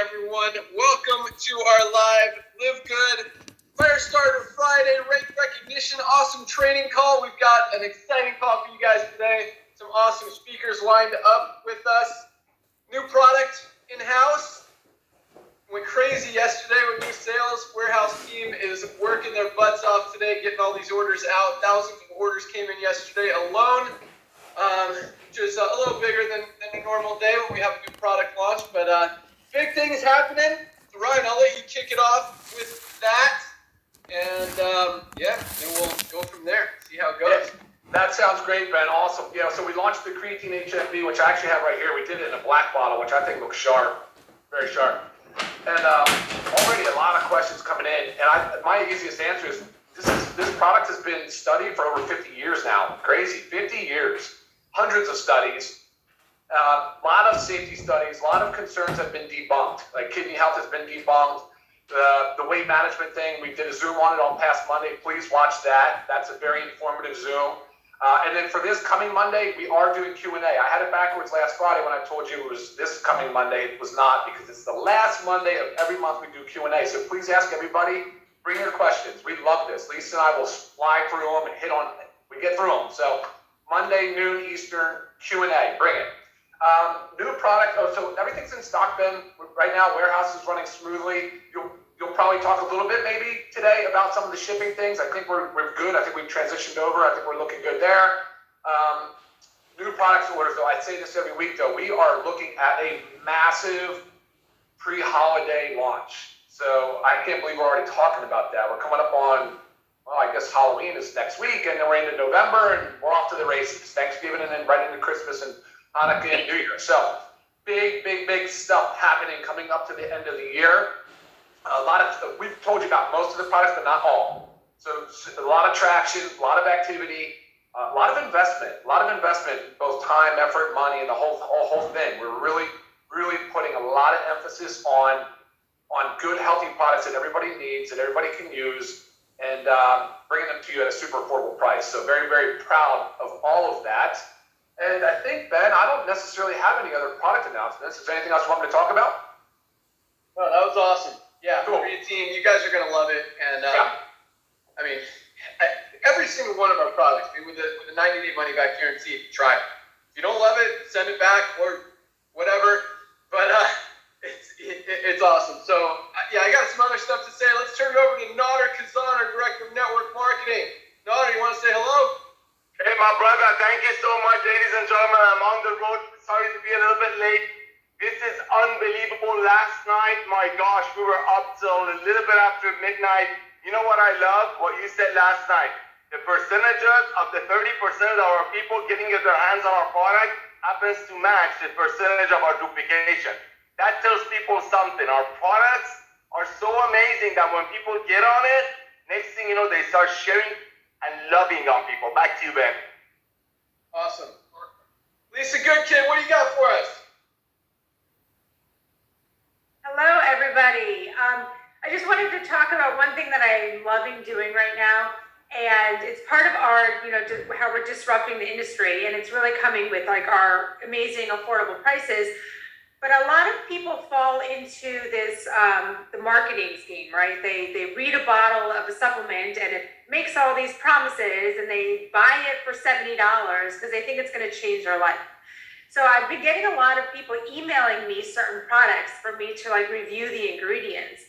everyone. Welcome to our live Live Good Firestarter-Friday rank recognition awesome training call. We've got an exciting call for you guys today. Some awesome speakers lined up with us. New product in-house. Went crazy yesterday with new sales. Warehouse team is working their butts off today, getting all these orders out. Thousands of orders came in yesterday alone. Which is a little bigger than a normal day when we have a new product launch, but big things happening. So Ryan, I'll let you kick it off with that, and then we'll go from there, see how it goes. Yeah, that sounds great, Ben. Awesome. Yeah, so we launched the creatine HMB, which I actually have right here. We did it in a black bottle, which I think looks sharp, very sharp. And already a lot of questions coming in, and my easiest answer is this product has been studied for over 50 years now. Crazy, 50 years. Hundreds of studies, a lot of safety studies, a lot of concerns have been debunked. Like kidney health has been debunked. The weight management thing, we did a Zoom on it on past Monday. Please watch that. That's a very informative Zoom. And then for this coming Monday, we are doing Q&A. I had it backwards last Friday when I told you it was this coming Monday. It was not, because it's the last Monday of every month we do Q&A. So please ask everybody, bring your questions. We love this. Lisa and I will fly through them and hit on it. We get through them. So Monday, noon Eastern, Q&A. Bring it. New product. Oh, so everything's in stock, Ben. Right now, warehouse is running smoothly. You'll probably talk a little bit maybe today about some of the shipping things. I think we're good. I think we've transitioned over. I think we're looking good there. New products orders, though. I say this every week, though. We are looking at a massive pre-holiday launch. So I can't believe we're already talking about that. We're coming up on, well, I guess Halloween is next week, and then we're into November, and we're off to the races. Thanksgiving, and then right into Christmas and Hanukkah and New Year. So big stuff happening coming up to the end of the year. We've told you about most of the products, but not all. So a lot of traction, a lot of activity, a lot of investment, both time, effort, money, and the whole thing. We're really putting a lot of emphasis on good, healthy products that everybody needs, that everybody can use, and bringing them to you at a super affordable price. So very, very proud of all of that. And I think, Ben, I don't necessarily have any other product announcements. Is there anything else you want me to talk about? No, that was awesome. Yeah, cool. Creatine, you guys are going to love it. And I mean, every single one of our products, with the 90-day money-back guarantee, try it. If you don't love it, send it back or whatever. But it's awesome. So, I got some other stuff to say. Let's turn it over to Nader Kazan, our Director of Network Marketing. Nader, you want to say hello? Hey, my brother, thank you so much, ladies and gentlemen. I'm on the road. Sorry to be a little bit late. This is unbelievable. Last night, my gosh, we were up till a little bit after midnight. You know what I love? What you said last night. The percentages of the 30% of our people getting their hands on our product happens to match the percentage of our duplication. That tells people something. Our products are so amazing that when people get on it, next thing you know, they start sharing and loving on people. Back to you, Ben. Awesome. Lisa Goodkid, what do you got for us? Hello, everybody. I just wanted to talk about one thing that I'm loving doing right now, and it's part of our, how we're disrupting the industry, and it's really coming with like our amazing affordable prices. But a lot of people fall into this, the marketing scheme, right? They read a bottle of a supplement and it makes all these promises, and they buy it for $70 because they think it's going to change their life. So I've been getting a lot of people emailing me certain products for me to like review the ingredients.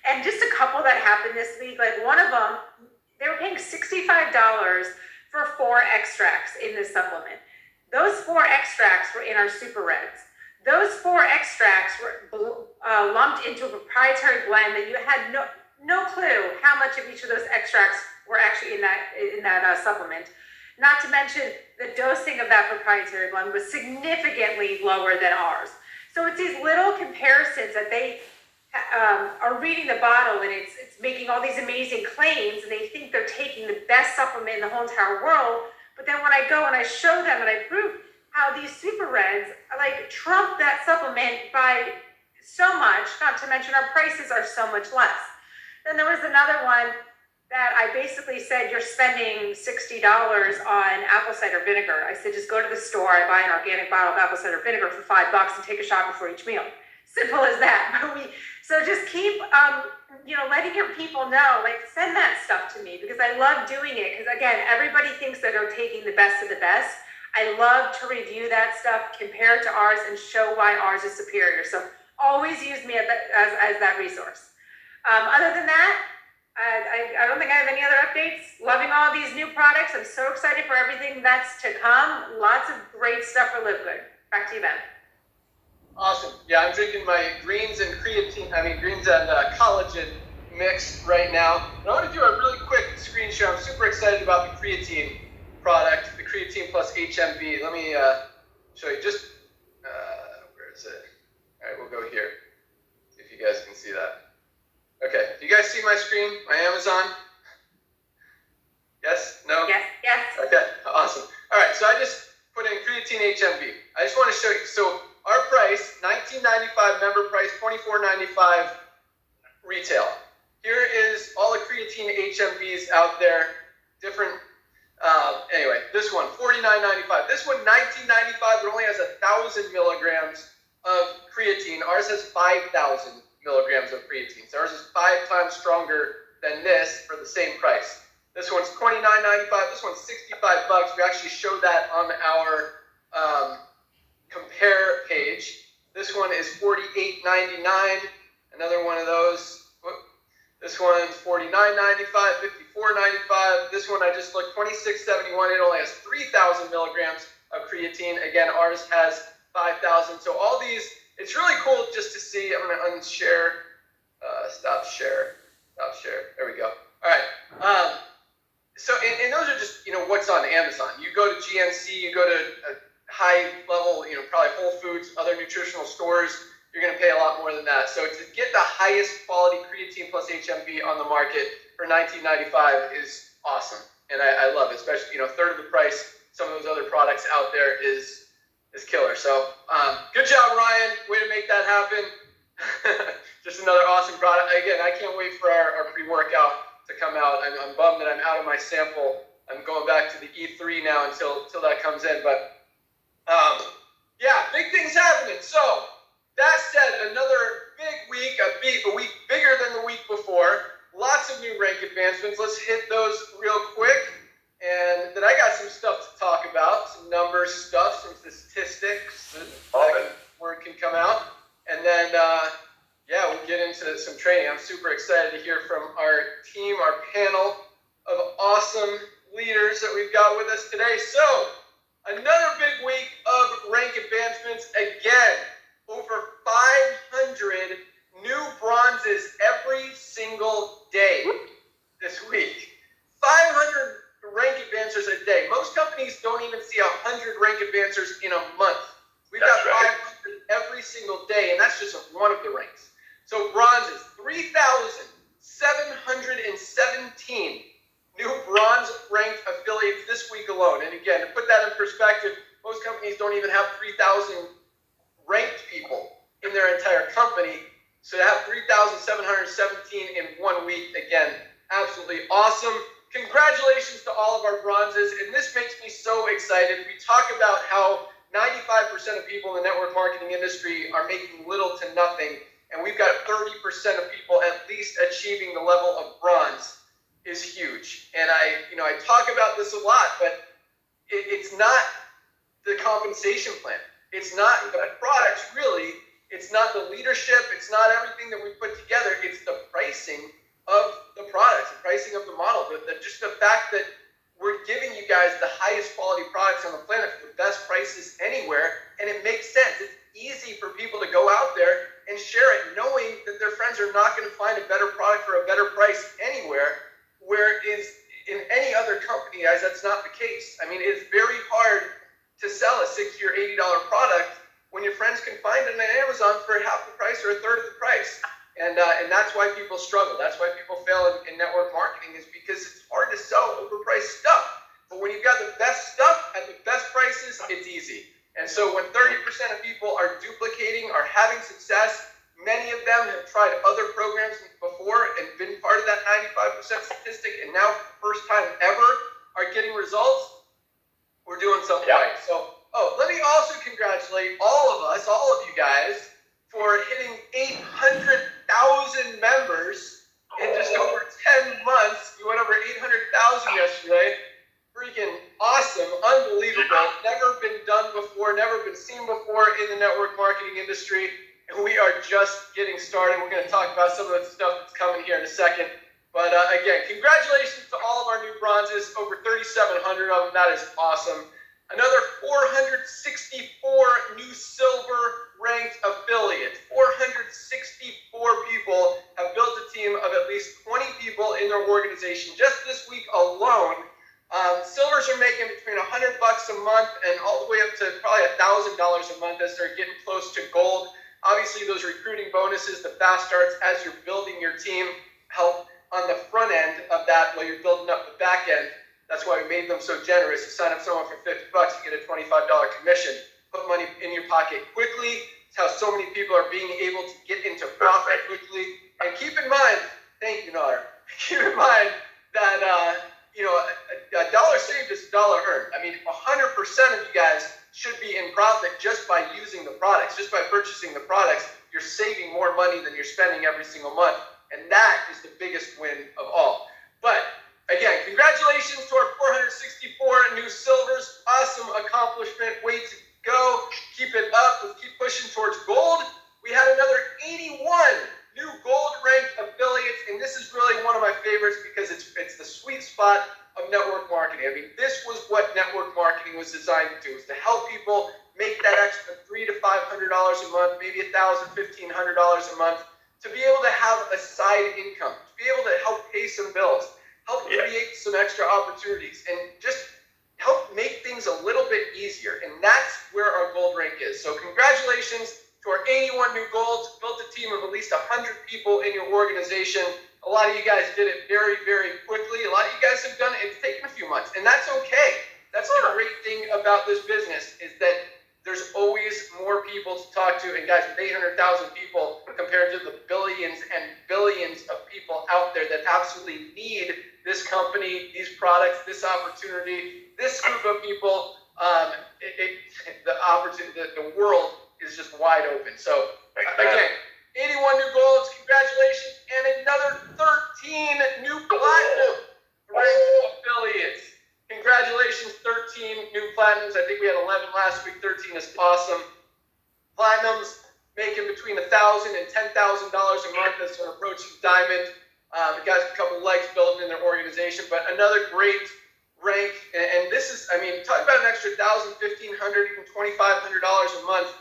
And just a couple that happened this week, like one of them, they were paying $65 for 4 extracts in this supplement. Those 4 extracts were in our Super Reds. Those 4 extracts were lumped into a proprietary blend that you had no clue how much of each of those extracts were actually in that supplement. Not to mention the dosing of that proprietary blend was significantly lower than ours. So it's these little comparisons that they are reading the bottle, and it's making all these amazing claims, and they think they're taking the best supplement in the whole entire world. But then when I go and I show them and I prove how these Super Reds like trump that supplement by so much, not to mention our prices are so much less. Then there was another one that I basically said, you're spending $60 on apple cider vinegar. I said, just go to the store, I buy an organic bottle of apple cider vinegar for $5 and take a shot before each meal. Simple as that. So just keep, letting your people know, like send that stuff to me because I love doing it. Because again, everybody thinks that I'm taking the best of the best. I love to review that stuff, compare it to ours, and show why ours is superior. So always use me as that resource. Other than that, I don't think I have any other updates. Loving all these new products. I'm so excited for everything that's to come. Lots of great stuff for Live Good. Back to you, Ben. Awesome. Yeah, I'm drinking my greens and collagen mix right now. And I want to do a really quick screen share. I'm super excited about the creatine product, the creatine plus HMB. Let me show you just, where is it? All right, we'll go here. See if you guys can see that. Okay, do you guys see my screen, my Amazon? Yes? No? Yes, yes. Okay, awesome. All right, so I just put in creatine HMB. I just want to show you, so our price, $19.95 member price, $24.95 retail. Here is all the creatine HMBs out there, different, anyway, this one, $49.95. This one, $19.95, but only has 1,000 milligrams of creatine. Ours has 5,000 milligrams of creatine. So ours is 5 times stronger than this for the same price. This one's $29.95. This one's $65. We actually showed that on our compare page. This one is $48.99. Another one of those. This one's $49.95, $54.95. This one I just looked, $26.71. It only has 3,000 milligrams of creatine. Again, ours has 5,000. So all these, it's really cool just to see. I'm going to unshare. Stop share. There we go. All right. So, and those are just, what's on Amazon. You go to GNC, you go to a high level, probably Whole Foods, other nutritional stores, you're going to pay a lot more than that. So to get the highest quality creatine plus HMB on the market for $19.95 is awesome. And I love it, especially, third of the price. Some of those other products out there is killer. So good job, Ryan. Way to make that happen. Just another awesome product. Again, I can't wait for our pre-workout to come out. I'm bummed that I'm out of my sample. I'm going back to the E3 now until that comes in. But yeah, big things happening. So that said, another big week, a week bigger than the week before. Lots of new rank advancements. Let's hit those real quick. And then I got some stuff to talk about, some numbers stuff, some statistics. That word can come out. And then, we'll get into some training. I'm super excited to hear from our team, our panel of awesome leaders that we've got with us today. So, another big week of rank advancements again. Over 500 new bronzes every single day this week. 500 rank advancers a day. Most companies don't even see 100 rank advancers in a month. We've got 500 every single day, and that's just one of the ranks. So bronzes, 3,717 new bronze ranked affiliates this week alone. And again, to put that in perspective, most companies don't even have 3,000 ranked people in their entire company. So to have 3,717 in 1 week, again, absolutely awesome. Congratulations to all of our bronzes. And this makes me so excited. We talk about how 95% of people in the network marketing industry are making little to nothing. And we've got 30% of people at least achieving the level of bronze is huge. And I talk about this a lot, but it's not the compensation plan. It's not the products, really. It's not the leadership. It's not everything that we put together. It's the pricing of the products, the pricing of the model. Just the fact that we're giving you guys the highest quality products on the planet for the best prices anywhere, and it makes sense. It's easy for people to go out there and share it, knowing that their friends are not going to find a better product for a better price anywhere, where is in any other company, guys, that's not the case. I mean, it's very hard to sell a $60 or $80 product when your friends can find it on Amazon for half the price or a third of the price. And that's why people struggle. That's why people fail in network marketing, is because it's hard to sell overpriced stuff. But when you've got the best stuff at the best prices, it's easy. And so when 30% of people are duplicating, are having success, many of them have tried other programs before and been part of that 95% statistic, and now for the first time ever are getting results, we're doing something right. So, let me also congratulate all of you guys for for hitting 800,000 members in just over 10 months. You went over 800,000 yesterday. Freaking awesome, unbelievable, never been done before, never been seen before in the network marketing industry, and we are just getting started. We're going to talk about some of the stuff that's coming here in a second, but again, congratulations to all of our new bronzes, over 3,700 of them. That is awesome. Another 464 new silver ranked affiliates. 464 people have built a team of at least 20 people in their organization just this week alone. Silvers are making between $100 a month and all the way up to probably $1,000 a month as they're getting close to gold. Obviously, those recruiting bonuses, the fast starts as you're building your team, help on the front end of that while you're building up the back end. That's why we made them so generous. You sign up someone for $50, you get a $25 commission. Put money in your pocket quickly. It's how so many people are being able to get into profit quickly. And keep in mind, thank you, Nader. Keep in mind that a dollar saved is a dollar earned. I mean, 100% of you guys should be in profit just by using the products, just by purchasing the products. You're saving more money than you're spending every single month, and that is the biggest win of all. But again, congratulations to our 464 new silvers. Awesome accomplishment. Way to go. Keep it up. Let's keep pushing towards gold. We had another 81 new gold ranked affiliates, and this is really one of my favorites because it's the sweet spot of network marketing. I mean, this was what network marketing was designed to do, is to help people make that extra $300 to $500 a month, maybe $1,000, $1,500 a month, to be able to have a side income, to be able to help pay some bills, help create some extra opportunities, and just help make things a little bit easier. And that's where our gold rank is. So congratulations to our 81 new golds. Built a team of at least 100 people in your organization. A lot of you guys did it very, very quickly. A lot of you guys have done it. It's taken a few months, and that's okay. That's the great thing about this business, is that there's always more people to talk to. And guys, with 800,000 people compared to the billions and billions of people out there that absolutely need this company, these products, this opportunity, this group of people, the world is just wide open. So again, 81 new golds, congratulations, and another 13 new platinum affiliates. Congratulations, 13 new platinums. I think we had 11 last week. 13 is awesome. Platinums making between $1,000 and $10,000 a month as they're approaching diamond. The guys have a couple legs building in their organization, but another great rank. And this is, I mean, talk about an extra $1,000, $1,500, even $2,500 a month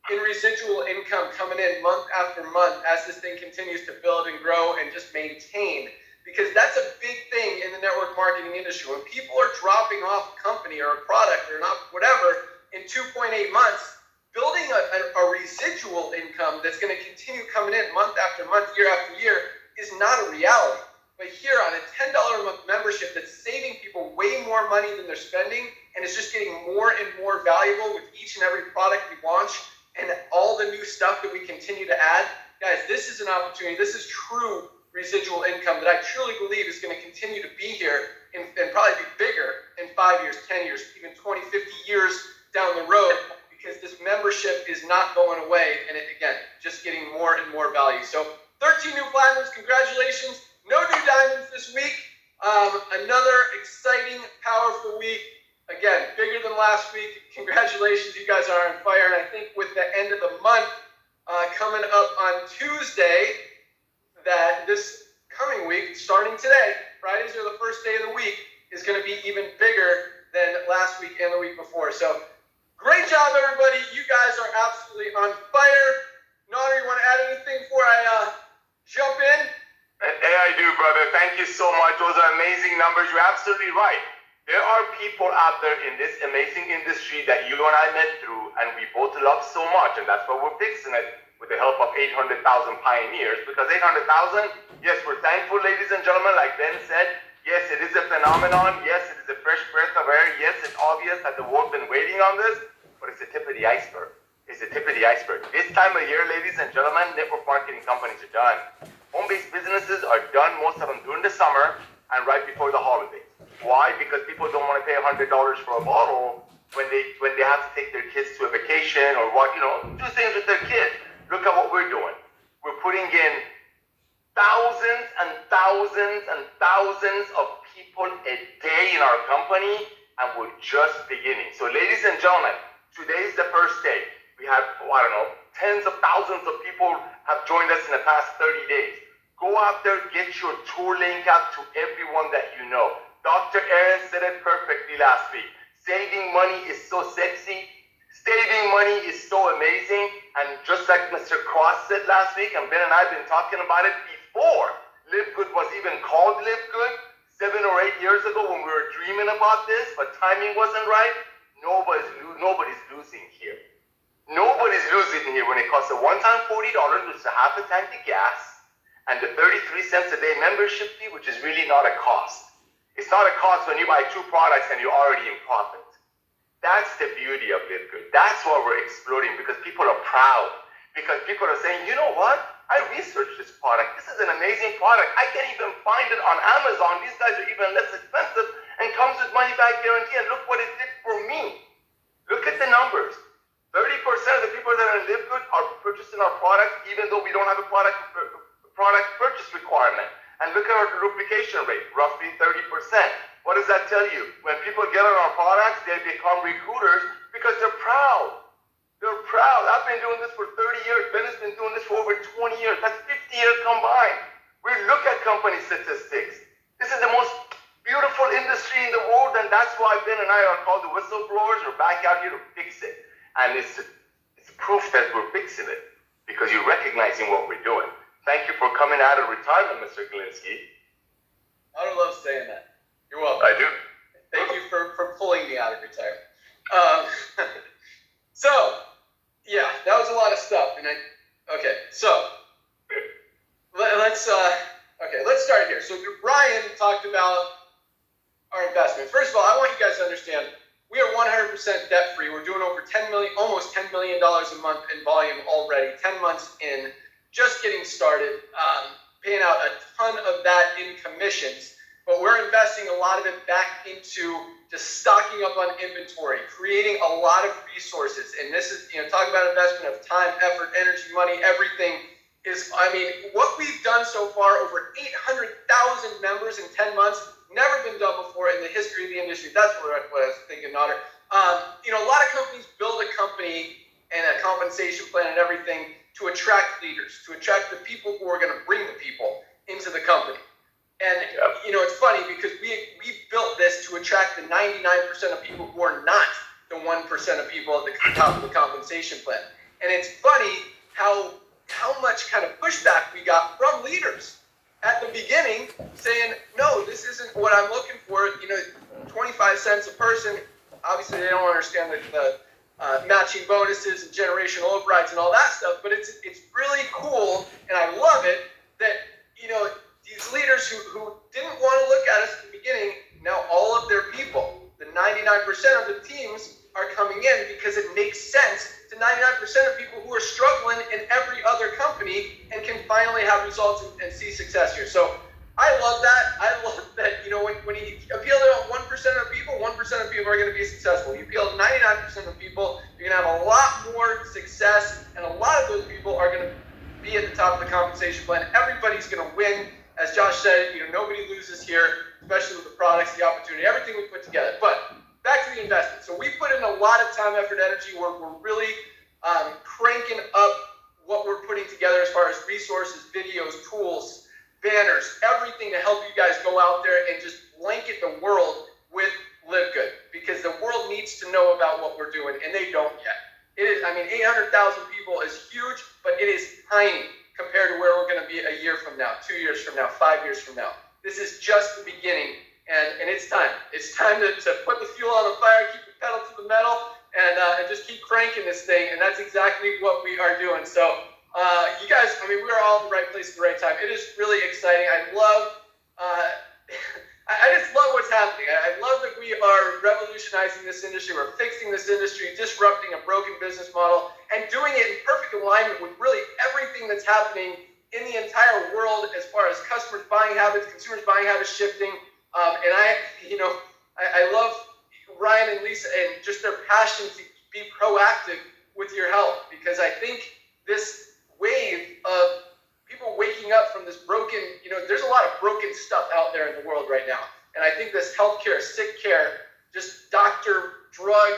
in residual income coming in month after month as this thing continues to build and grow and just maintain. Because that's a big thing in the network marketing industry. When people are dropping off a company or a product or not, whatever, in 2.8 months, building a residual income that's going to continue coming in month after month, year after year, is not a reality. But here on a $10 a month membership that's saving people way more money than they're spending, and it's just getting more and more valuable with each and every product we launch, and all the new stuff that we continue to add, guys, this is an opportunity. This is true residual income that I truly believe is going to continue to be here and probably be bigger in 5 years, 10 years, even 20, 50 years down the road, because this membership is not going away, and it, again, just getting more and more value. So 13 new platinums, congratulations. No new diamonds this week. Another exciting, powerful week. Again, bigger than last week. Congratulations, you guys are on fire. And I think with the end of the month coming up on Tuesday, that this coming week, starting today, Fridays are the first day of the week, is going to be even bigger than last week and the week before. So great job, everybody. You guys are absolutely on fire. Nader, you want to add anything before I jump in? Hey, I do, brother. Thank you so much. Those are amazing numbers. You're absolutely right. There are people out there in this amazing industry that you and I met through, and we both love so much, and that's why we're fixing it with the help of 800,000 pioneers. Because 800,000, yes, we're thankful, ladies and gentlemen, like Ben said. Yes, it is a phenomenon. Yes, it is a fresh breath of air. Yes, it's obvious that the world's been waiting on this, but it's the tip of the iceberg. It's the tip of the iceberg. This time of year, ladies and gentlemen, network marketing companies are done. Home-based businesses are done, most of them during the summer and right before the holidays. Why? Because people don't want to pay $100 for a bottle when they have to take their kids to a vacation or do things with their kids. Look at what we're and thousands of people a day in our company, and we're just beginning. So ladies and gentlemen, today is the first day. We have, tens of thousands of people have joined us in the past 30 days. Go out there, get your tour link out to everyone that you know. Dr. Aaron said it perfectly last week. Saving money is so sexy. Saving money is so amazing. And just like Mr. Cross said last week, and Ben and I have been talking about it before Live Good was even called Live Good, 7 or 8 years ago when we were dreaming about this, but timing wasn't right. Nobody's losing here. Nobody's losing here when it costs a one-time $40, which is a half a tank of gas, and the 33 cents a day membership fee, which is really not a cost. It's not a cost when you buy 2 products and you're already in profit. That's the beauty of Live Good. That's why we're exploding, because people are proud. Because people are saying, you know what? I researched this product. This is an amazing product. I can't even find it on Amazon. These guys are even less expensive and comes with money back guarantee. And look what it did for me. Look at the numbers. 30% of the people that are in Live Good are purchasing our product, even though we don't have a product purchase requirement. And look at our duplication rate, roughly 30%. What does that tell you? When people get on our products, they become recruiters because they're proud. They're proud. I've been doing this for 30 years. Ben has been doing this for over 20 years. That's 50 years combined. We look at company statistics. This is the most beautiful industry in the world, and that's why Ben and I are called the whistleblowers. We're back out here to fix it. And it's proof that we're fixing it because you're recognizing what we're doing. Thank you for coming out of retirement, Mr. Galinsky. I would love saying that. You're welcome. I do. Thank you for pulling me out of retirement. So, yeah, that was a lot of stuff. Let's start here. So Ryan talked about our investment. First of all, I want you guys to understand we are 100% debt free. We're doing over almost $10 million a month in volume already. 10 months in, just getting started, paying out a ton of that in commissions. But we're investing a lot of it back into just stocking up on inventory, creating a lot of resources. And this is, talk about investment of time, effort, energy, money, everything is, what we've done so far, over 800,000 members in 10 months, never been done before in the history of the industry. That's what I was thinking, Nader. A lot of companies build a company and a compensation plan and everything to attract leaders, to attract the people who are going to bring the people into the company. And, it's funny because we built this to attract the 99% of people who are not the 1% of people at the top of the compensation plan. And it's funny how much kind of pushback we got from leaders at the beginning saying, no, this isn't what I'm looking for. 25 cents a person. Obviously, they don't understand the matching bonuses and generational overrides and all that stuff, but it's really cool, and I love it that, these leaders who didn't want to look at us at the beginning, now all of their people, the 99% of the teams are coming in because it makes sense to 99% of people who are struggling in every other company and can finally have results and see success here. So I love that. I love that, when you appeal to 1% of people, 1% of people are going to be successful. You appeal to 99% of people, you're going to have a lot more success, and a lot of those people are going to be at the top of the compensation plan. Everybody's going to win. As Josh said, nobody loses here, especially with the products, the opportunity, everything we put together. But back to the investment. So we put in a lot of time, effort, energy. We're really cranking up what we're putting together as far as resources, videos, tools, banners, everything to help you guys go out there and just blanket the world with Live Good, because the world needs to know about what we're doing, and they don't yet. It is, 800,000 people is huge, but it is tiny compared to where we're going to be a year from now, 2 years from now, 5 years from now. This is just the beginning, and it's time. It's time to put the fuel on the fire, keep the pedal to the metal, and just keep cranking this thing, and that's exactly what we are doing. So you guys, we're all in the right place at the right time. It is really exciting. I just love what's happening. I love that we are revolutionizing this industry. We're fixing this industry, disrupting a broken business model, and doing it in perfect alignment with really everything that's happening in the entire world as far as customers' buying habits, consumers' buying habits shifting. And I love Ryan and Lisa and just their passion to be proactive with your health, because I think this wave of people waking up from this broken, there's a lot of broken stuff out there in the world right now. And I think this healthcare, sick care, just doctor, drug,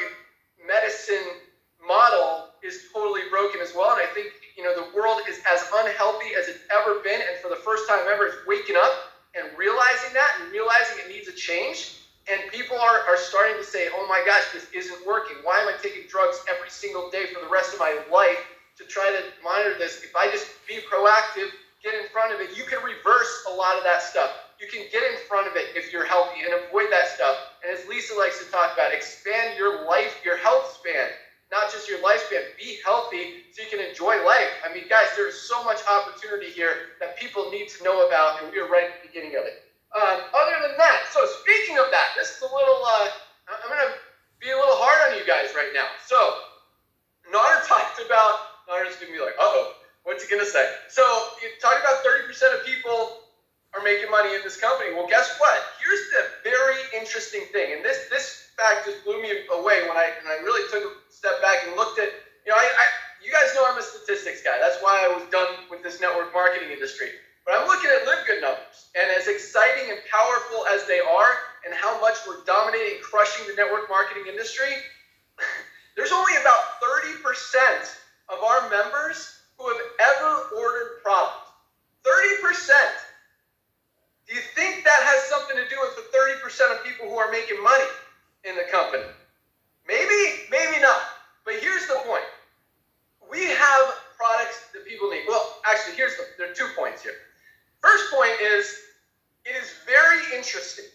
medicine model is totally broken as well. And I think, the world is as unhealthy as it's ever been. And for the first time ever, it's waking up and realizing that and realizing it needs a change. And people are starting to say, oh my gosh, this isn't working. Why am I taking drugs every single day for the rest of my life to try to monitor this? If I just be proactive, get in front of it, you can reverse a lot of that stuff. You can get in front of it if you're healthy and avoid that stuff. And as Lisa likes to talk about, expand your life, your health span, not just your lifespan. Be healthy so you can enjoy life. I mean, guys, there is so much opportunity here that people need to know about, and we are right at the beginning of it. Other than that, so speaking of that, this is a little, I'm going to be a little hard on you guys right now. So, Nader talked about, Nader's going to be like, uh-oh, what's he going to say? So, you talked about 30% of people are making money in this company. Well, guess what? Here's the very interesting thing, and this fact just blew me away when I really took a step back and looked at, you guys know I'm a statistics guy. That's why I was done with this network marketing industry. But I'm looking at LiveGood numbers, and as exciting and powerful as they are, and how much we're dominating, crushing the network marketing industry, there's only about 30% of our members who have ever ordered product. 30%. Do you think that has something to do with the 30% of people who are making money in the company? Maybe, maybe not. But here's the point. We have products that people need. Well, actually, there are 2 points here. First point is, it is very interesting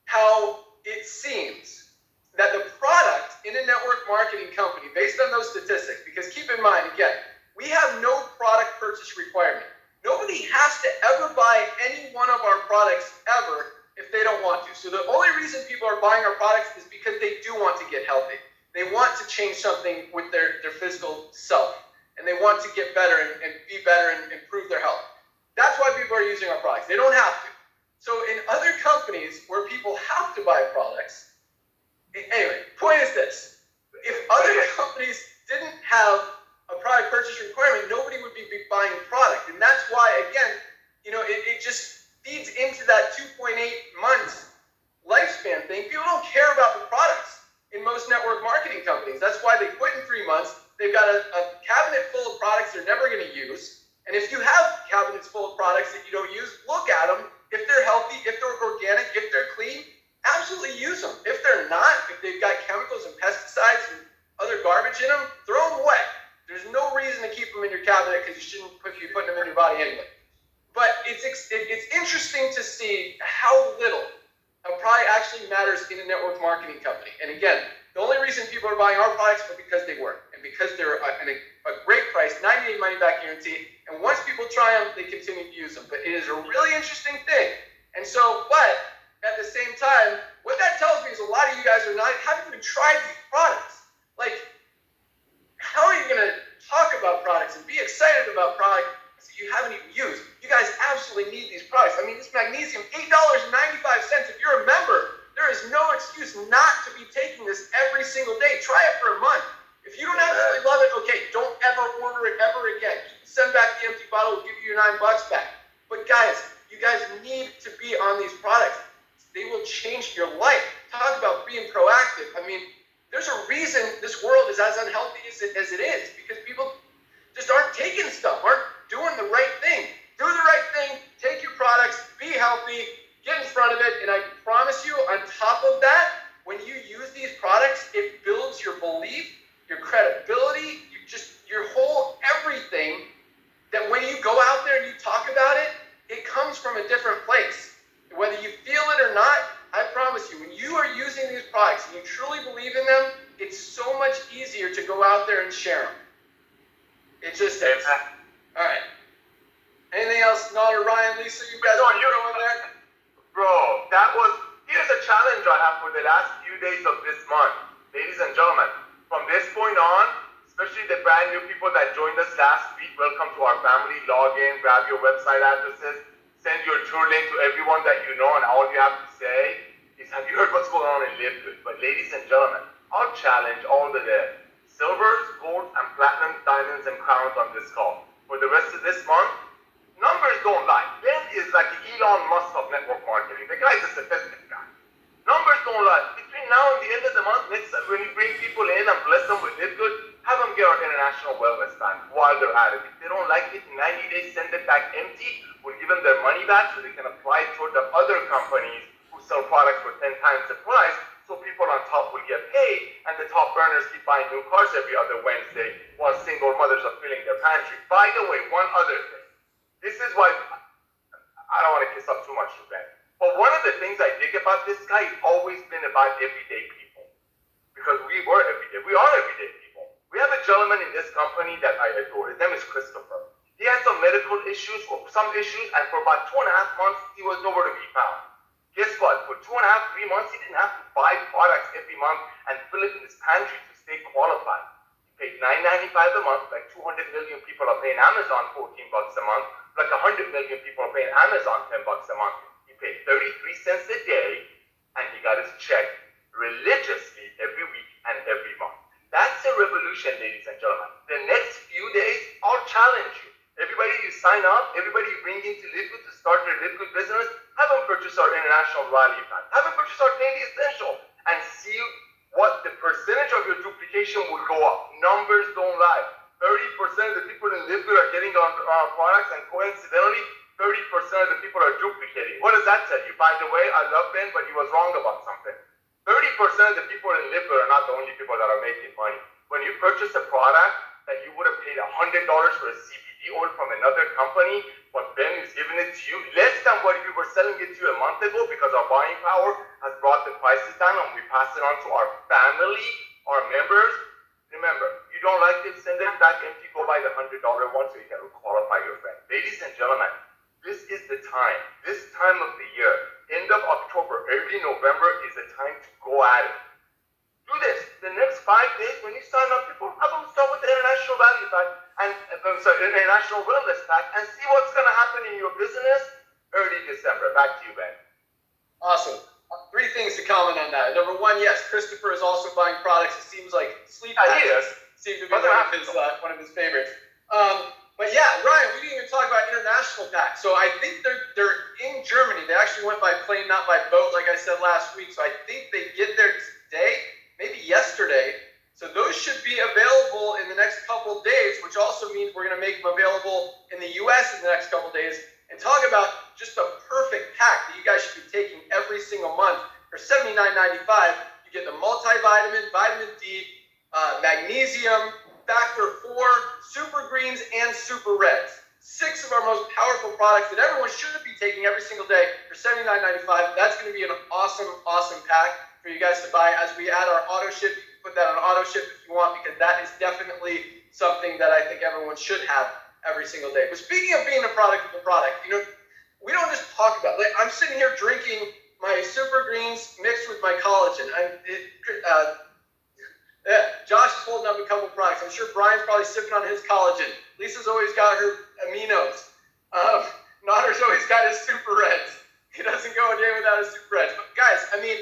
how it seems that the product in a network marketing company, based on those statistics, because keep in mind, again, we have no product purchase requirement. Nobody has to ever buy any one of our products ever if they don't want to. So the only reason people are buying our products is because they do want to get healthy. They want to change something with their physical self. And they want to get better and be better and improve their health. That's why people are using our products. They don't have to. So in other companies where people have to buy products, anyway, point is this. If other companies didn't have a product purchase requirement, nobody would be buying product. And that's why, again, it just feeds into that 2.8 months lifespan thing. People don't care about the products in most network marketing companies. That's why they quit in 3 months. They've got a cabinet full of products they're never going to use. And if you have cabinets full of products that you don't use, look at them. If they're healthy, if they're organic, if they're clean, absolutely use them. If they're not, if they've got chemicals and pesticides and other garbage in them, throw them away. There's no reason to keep them in your cabinet because you shouldn't be putting them in your body anyway. But it's interesting to see how little a product actually matters in a network marketing company. And again, the only reason people are buying our products is because they work and because they're a great price, 90-day money-back guarantee. And once people try them, they continue to use them. But it is a really interesting thing. And so, but at the same time, what that tells me is a lot of you guys haven't even tried these products. Like, how are you going to talk about products and be excited about products that you haven't even used? You guys absolutely need these products. I mean, this magnesium, $8.95. If you're a member, there is no excuse not to be taking this every single day. Try it for a month. If you don't absolutely love it, okay, don't ever order it ever again. Send back the empty bottle, we'll give you your $9 back. But guys, you guys need to be on these products. They will change your life. Talk about being proactive. I mean, there's a reason this world is as unhealthy as it is, because people just aren't taking stuff, aren't doing the right thing. Do the right thing, take your products, be healthy, get in front of it, and I promise you, on top of that, when you use these products, it builds your belief, your credibility, your whole everything, that when you go out there and you talk about it, it comes from a different place. Whether you feel it or not, I promise you, when you are using these products and you truly believe in them, it's so much easier to go out there and share them. It just is. All right. Anything else, Nader, Ryan, Lisa, you guys want to go in there? Bro, here's a challenge I have for the last few days of this month. Ladies and gentlemen, from this point on, especially the brand new people that joined us last week, welcome to our family. Log in, grab your website addresses, send your tour link to everyone that you know, and all you have to say is, have you heard what's going on in LiveGood? But ladies and gentlemen, I'll challenge all the silvers, golds, and platinum, diamonds, and crowns on this call. For the rest of this month, numbers don't lie. Ben is like the Elon Elon Musk of network marketing. The guy's a sophisticated guy. Numbers don't lie. Between now and the end of the month, when you bring people in and bless them with LiveGood, have them get our international wellness plan while they're at it. If they don't like it in 90 days, send it back empty. We'll give them their money back so they can apply it toward the other companies who sell products for 10 times the price, so people on top will get paid, and the top earners keep buying new cars every other Wednesday while single mothers are filling their pantry. By the way, one other thing. This is why I don't want to kiss up too much to Ben. But one of the things I dig about this guy, he's always been about everyday people. Because we are everyday people. We have a gentleman in this company that I adore. His name is Christopher. He had some medical issues, or some issues, and for about 2.5 months, he was nowhere to be found. Guess what? For 2.5, 3 months, he didn't have to buy products every month and fill it in his pantry to stay qualified. He paid $9.95 a month, like 200 million people are paying Amazon $14 a month, like 100 million people are paying Amazon $10 a month. He paid 33 cents a day, and he got his check religiously every week and every month. That's a revolution, ladies and gentlemen. The next few days, I'll challenge you. Everybody you sign up, everybody you bring into LiveGood to start their LiveGood business, have them purchase our international value plan. Have them purchase our daily essential and see what the percentage of your duplication will go up. Numbers don't lie. 30% of the people in LiveGood are getting on our products, and coincidentally, 30% of the people are duplicating. What does that tell you? By the way, I love Ben, but he was wrong about something. 30% of the people in LiveGood are not the only people that are making money. When you purchase a product that you would have paid $100 for a CBD oil from another company, but Ben is giving it to you less than what we were selling it to you a month ago, because our buying power has brought the prices down, and we pass it on to our family, our members. Remember, you don't like it, send it back empty, go buy the $100 one so you can qualify your friend. Ladies and gentlemen, this is the time. This time of the year, end of October, early November, is the time to go at it. Do this. The next 5 days, when you sign up people, have them start with the International Value Pack and International Wellness Pack, and see what's going to happen in your business early December. Back to you, Ben. Awesome. 3 things to comment on that. Number 1, yes, Christopher is also buying products. It seems like sleep patches seem to be one of his favorites. But yeah, Ryan, we didn't even talk about international packs. So I think they're in Germany. They actually went by plane, not by boat, like I said last week. So I think they get there today, maybe yesterday. So those should be available in the next couple days, which also means we're going to make them available in the U.S. in the next couple days. And talk about just a perfect pack that you guys should be taking every single month. For $79.95, you get the multivitamin, vitamin D, magnesium, Factor 4, Super Greens, and Super Reds. 6 of our most powerful products that everyone should be taking every single day for $79.95. That's going to be an awesome, awesome pack for you guys to buy. As we add our auto ship, you can put that on auto ship if you want, because that is definitely something that I think everyone should have every single day. But speaking of being a product of the product, we don't just talk about it. Like, I'm sitting here drinking my Super Greens mixed with my collagen. Josh is holding up a couple products. I'm sure Brian's probably sipping on his collagen. Lisa's always got her aminos. Notter's always got his Super Reds. He doesn't go a day without his Super Reds. But guys, I mean,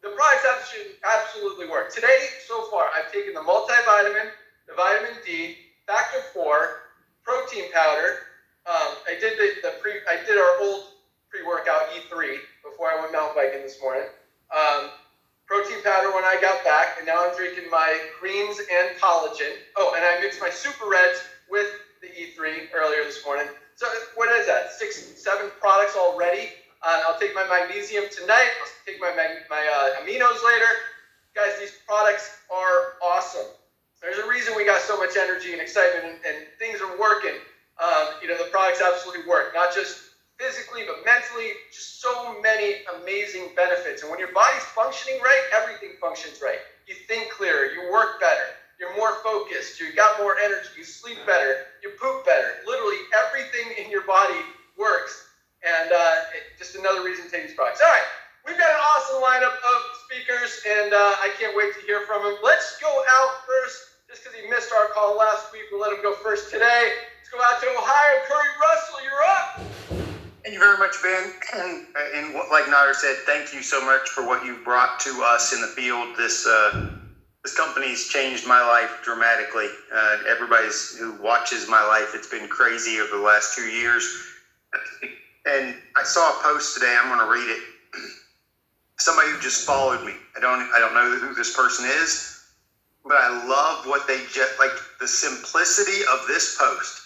the products absolutely work. Today, so far, I've taken the multivitamin, the vitamin D, Factor 4, protein powder. I did our old pre-workout E3 before I went mountain biking this morning. Protein powder when I got back, and now I'm drinking my greens and collagen. Oh, and I mixed my Super Reds with the E3 earlier this morning. So what is that? 6, 7 products already. I'll take my magnesium tonight. I'll take my aminos later. Guys, these products are awesome. There's a reason we got so much energy and excitement, and things are working. The products absolutely work, not just physically, but mentally. Just so many amazing benefits. And when your body's functioning right, everything functions right. You think clearer, you work better, you're more focused, you got more energy, you sleep better, you poop better. Literally everything in your body works. And just another reason to take these products. All right, we've got an awesome lineup of speakers, and I can't wait to hear from him. Let's go out first, just because he missed our call last week. We'll let him go first today. Let's go out to Ohio. Curry Russell, you're up. Thank you very much, Ben. And like Nader said, thank you so much for what you brought to us in the field. This company's changed my life dramatically. Everybody who watches my life, it's been crazy over the last 2 years. And I saw a post today. I'm going to read it. Somebody who just followed me. I don't know who this person is, but I love what they just like the simplicity of this post.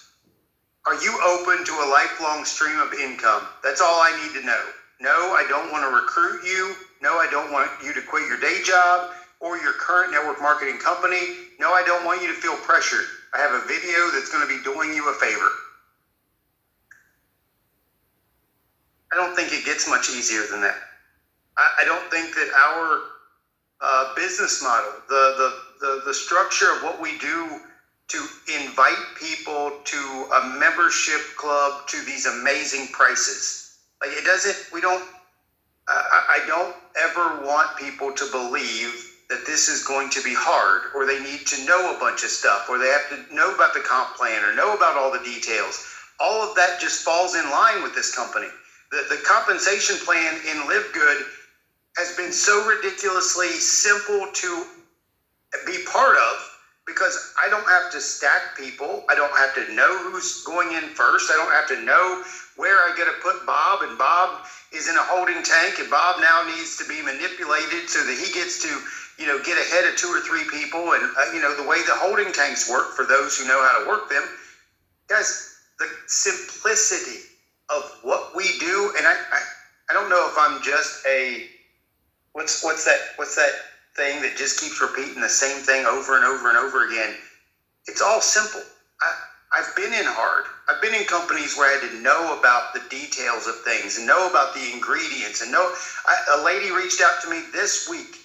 Are you open to a lifelong stream of income? That's all I need to know. No, I don't want to recruit you. No, I don't want you to quit your day job or your current network marketing company. No, I don't want you to feel pressured. I have a video that's going to be doing you a favor. I don't think it gets much easier than that. I don't think that our business model, the structure of what we do to invite people to a membership club to these amazing prices, like it doesn't. I don't ever want people to believe that this is going to be hard, or they need to know a bunch of stuff, or they have to know about the comp plan or know about all the details. All of that just falls in line with this company. The compensation plan in Live Good has been so ridiculously simple to be part of because I don't have to stack people. I don't have to know who's going in first. I don't have to know where I got to put Bob, and Bob is in a holding tank, and Bob now needs to be manipulated so that he gets to, get ahead of 2 or 3 people. And, the way the holding tanks work for those who know how to work them. Guys, the simplicity of what we do, and I don't know if I'm just what's that thing that just keeps repeating the same thing over and over and over again. It's all simple. I've been in hard. I've been in companies where I had to know about the details of things and know about the ingredients and a lady reached out to me this week,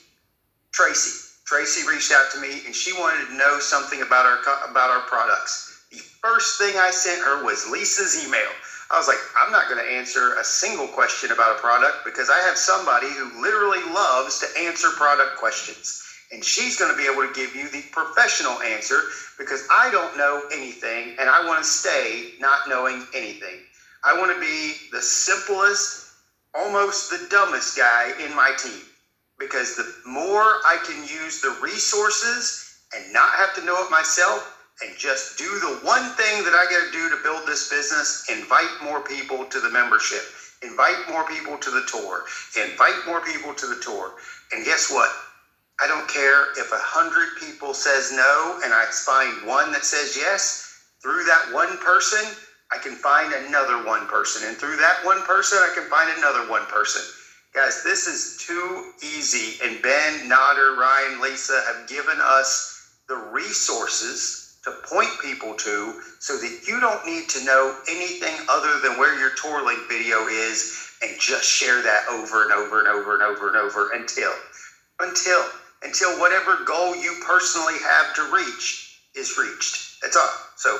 Tracy reached out to me and she wanted to know something about our products. The first thing I sent her was Lisa's email. I was like, I'm not going to answer a single question about a product because I have somebody who literally loves to answer product questions. And she's going to be able to give you the professional answer because I don't know anything and I want to stay not knowing anything. I want to be the simplest, almost the dumbest guy in my team because the more I can use the resources and not have to know it myself, and just do the one thing that I got to do to build this business, invite more people to the membership, invite more people to the tour, invite more people to the tour. And guess what? I don't care if 100 people says no and I find one that says yes. Through that one person, I can find another one person. And through that one person, I can find another one person. Guys, this is too easy. And Ben, Nodder, Ryan, Lisa have given us the resources to point people to so that you don't need to know anything other than where your tour link video is and just share that over and over and over and over and over until whatever goal you personally have to reach is reached. That's all. So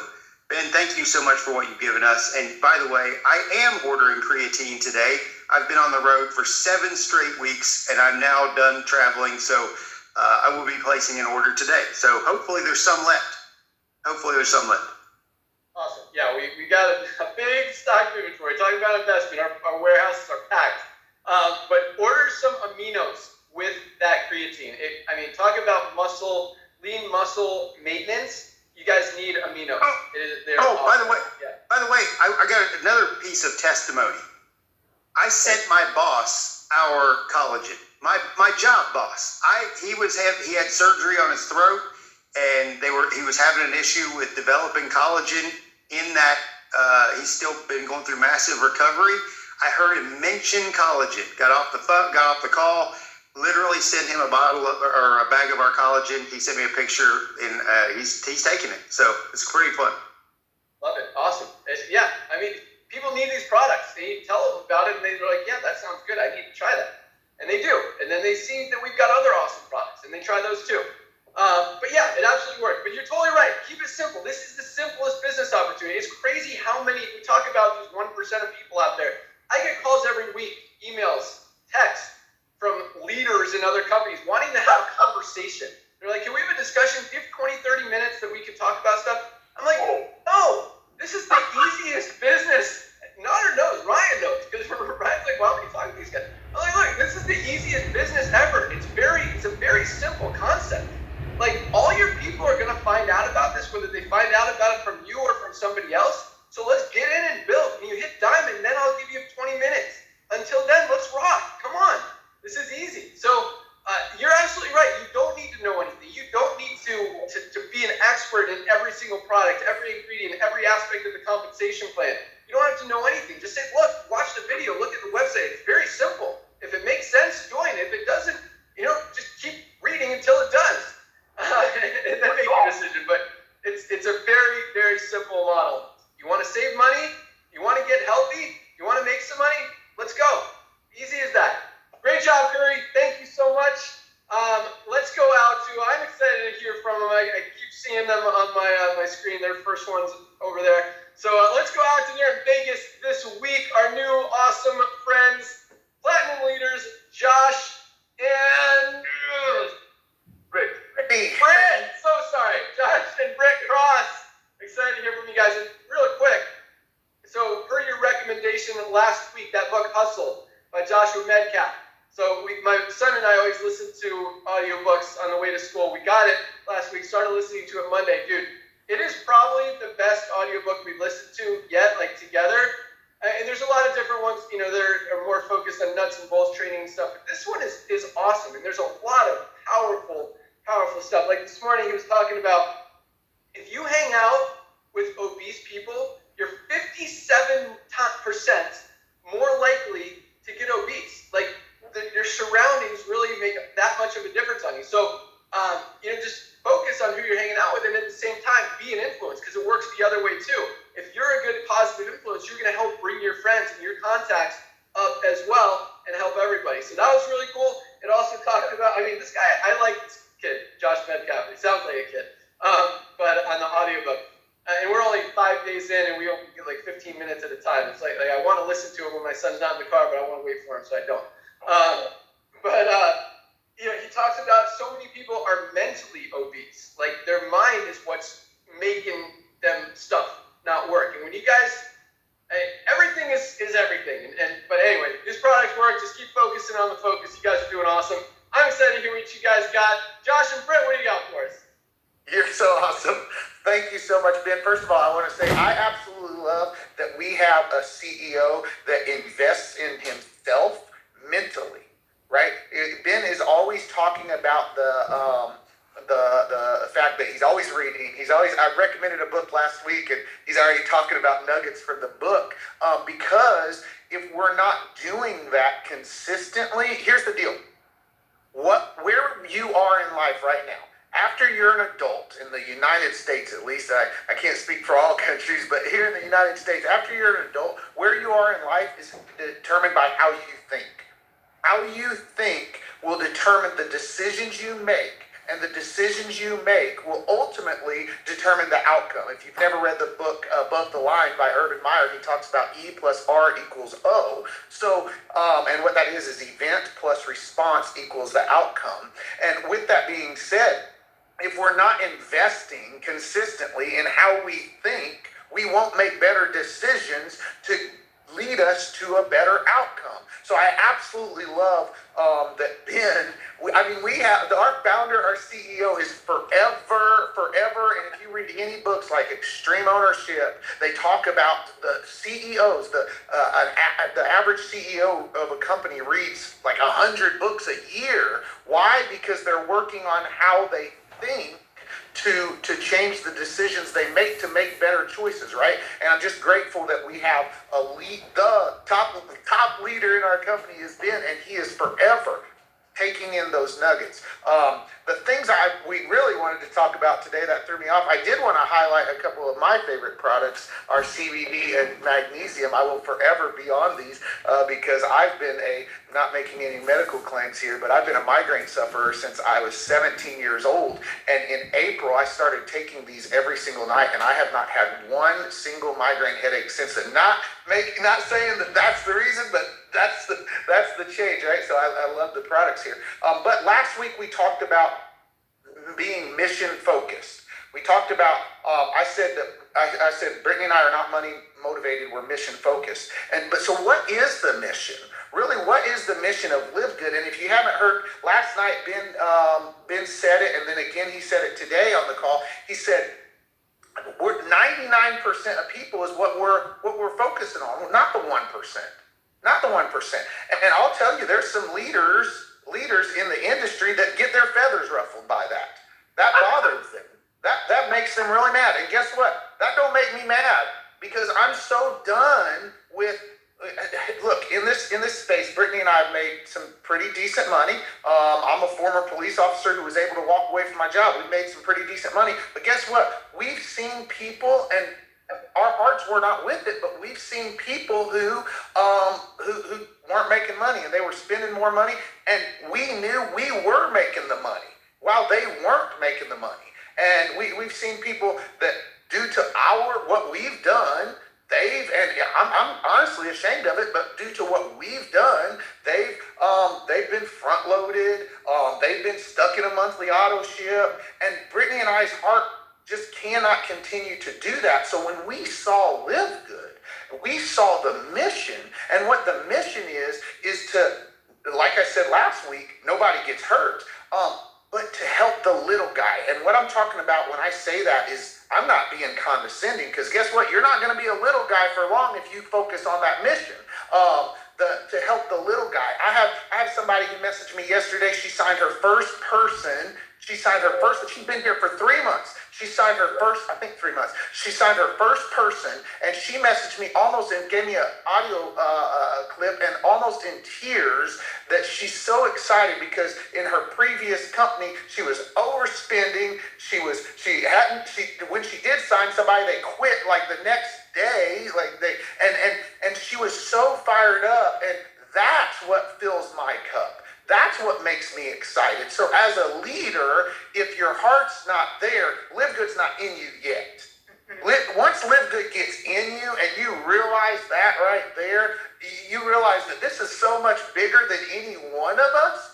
Ben, thank you so much for what you've given us. And by the way, I am ordering creatine today. I've been on the road for 7 straight weeks and I'm now done traveling. So I will be placing an order today. So hopefully there's some left. Awesome. Yeah, we got a big stock inventory. Talking about investment, our warehouses are packed. But order some aminos with that creatine. Talk about lean muscle maintenance. You guys need aminos. Awesome. By the way, I got another piece of testimony. I sent my boss our collagen. My job boss. He had surgery on his throat. And he was having an issue with developing collagen in that he's still been going through massive recovery. I heard him mention collagen, got off the call, literally sent him a bag of our collagen. He sent me a picture and he's taking it. So it's pretty fun. Love it. Awesome. People need these products. They tell them about it and they're like, yeah, that sounds good. I need to try that. And they do. And then they see that we've got other awesome products and they try those too. But yeah, it absolutely works. But you're totally right. Keep it simple. This is the simplest business opportunity. It's crazy how many, we talk about these 1% of people out there. I get calls every week, emails, texts from leaders in other companies wanting to have a conversation. They're like, can we have a discussion? Do you have 20, 30 minutes that we could talk about stuff? I'm like, no, this is the easiest business. Nodder knows, Ryan knows, because Ryan's like, why would you talk to these guys? I'm like, look, this is the easiest business ever. It's a very simple concept. Like, all your people are going to find out about this, whether they find out about it from you or from somebody else. So let's get in and build. When you hit diamond, then I'll give you aspect of the compensation plan. You don't have to know anything. Just say, look, watch the video, look at the website. It's very simple. If it makes sense, join. If it doesn't, just keep reading until it does. And then make a decision. But it's a very, very simple model. You want to save money? You want to get healthy? You want to make some money? Let's go. Easy as that. Great job, Curry. Thank you so much. Let's go out to, I'm excited to hear from them. I keep seeing them on my screen. They're first ones over there. So let's go out to near Vegas this week. Our new awesome friends, platinum leaders, Josh and Britt. So sorry. Josh and Britt Cross. Excited to hear from you guys. And really quick, so per your recommendation last week, that book Hustle by Joshua Medcalf. So my son and I always listen to audiobooks on the way to school. We got it last week, started listening to it Monday. Dude, it is probably the best audiobook we've listened to yet, like together. And there's a lot of different ones, that are more focused on nuts and bolts training and stuff. But this one is awesome. And there's a lot of powerful stuff. Like this morning, he was talking about if you hang out with obese people, you're 57% more likely to get obese. Like, your surroundings really make that much of a difference on you. So, just focus on who you're hanging out with, and at the same time, be an influence, because it works the other way too. If you're a good positive influence, you're going to help bring your friends and your contacts up as well and help everybody. So that was really cool. It also talked about, this guy, I like this kid, Josh Medcalf. He sounds like a kid, but on the audiobook. And we're only 5 days in, and we only get like 15 minutes at a time. It's like I want to listen to it when my son's not in the car, but I want to wait for him, so I don't. He talks about so many people are mentally obese. Like, their mind is what's making them stuff not work. And when you guys, everything is everything. But anyway, these products work. Just keep focusing on the focus. You guys are doing awesome. I'm excited to hear what you guys got. Josh and Britt, what do you got for us? You're so awesome. Thank you so much, Ben. First of all, I want to say I absolutely love that we have a CEO that invests in himself mentally, right? Ben is always talking about the fact that he's always reading. I recommended a book last week, and he's already talking about nuggets from the book. Because if we're not doing that consistently, here's the deal. Where you are in life right now, after you're an adult, in the United States at least, I can't speak for all countries, but here in the United States, after you're an adult, where you are in life is determined by how you think. How you think will determine the decisions you make, and the decisions you make will ultimately determine the outcome. If you've never read the book Above the Line by Urban Meyer, he talks about E plus R equals O. So, and what that is event plus response equals the outcome. And with that being said, if we're not investing consistently in how we think, we won't make better decisions to lead us to a better outcome. So I absolutely love that Ben, we have, our founder, our CEO is forever, and if you read any books like Extreme Ownership, they talk about the CEOs, the average CEO of a company reads like 100 books a year. Why? Because they're working on how they think to change the decisions they make to make better choices, right? And I'm just grateful that we have the top leader in our company is Ben, and he is forever taking in those nuggets. The things we really wanted to talk about today that threw me off, I did want to highlight a couple of my favorite products, our CBD and magnesium. I will forever be on these because I've been not making any medical claims here, but I've been a migraine sufferer since I was 17 years old. And in April, I started taking these every single night, and I have not had one single migraine headache since then. Not saying that that's the reason, but that's the change, right? So I love the products here. But last week we talked about being mission focused. We talked about, I said Brittany and I are not money motivated, we're mission focused. But so what is the mission? Really, what is the mission of Live Good? And if you haven't heard, last night Ben said it, and then again he said it today on the call. He said, we're 99% of people is what we're focusing on, not the 1%. Not the 1%. And I'll tell you, there's some leaders in the industry that get their feathers ruffled by that. That bothers them. That makes them really mad. And guess what? that don't make me mad because I'm so done with. Look, in this space, Brittany and I have made some pretty decent money. I'm a former police officer who was able to walk away from my job. We made some pretty decent money. But guess what? We've seen people, and our hearts were not with it, but we've seen people who weren't making money, and they were spending more money, and we knew we were making the money while they weren't making the money. And we've seen people that, due to what we've done, and I'm honestly ashamed of it, but due to what we've done, they've been front loaded, they've been stuck in a monthly auto ship, and Brittany and I's heart just cannot continue to do that. So when we saw Live Good, we saw the mission, and what the mission is to, like I said last week, nobody gets hurt, but to help the little guy. And what I'm talking about when I say that is, I'm not being condescending, because guess what? You're not going to be a little guy for long if you focus on that mission. To help the little guy. I have somebody who messaged me yesterday. She signed her first person. She's been here for 3 months. She signed her first, I think 3 months. She signed her first person, and she messaged me almost and gave me an audio clip, and almost in tears, that she's so excited because in her previous company she was overspending. When she did sign somebody, they quit like the next day, and she was so fired up, and that's what fills my cup. That's what makes me excited. So as a leader, if your heart's not there, Live Good's not in you yet. Once Live Good gets in you and you realize that right there, you realize that this is so much bigger than any one of us.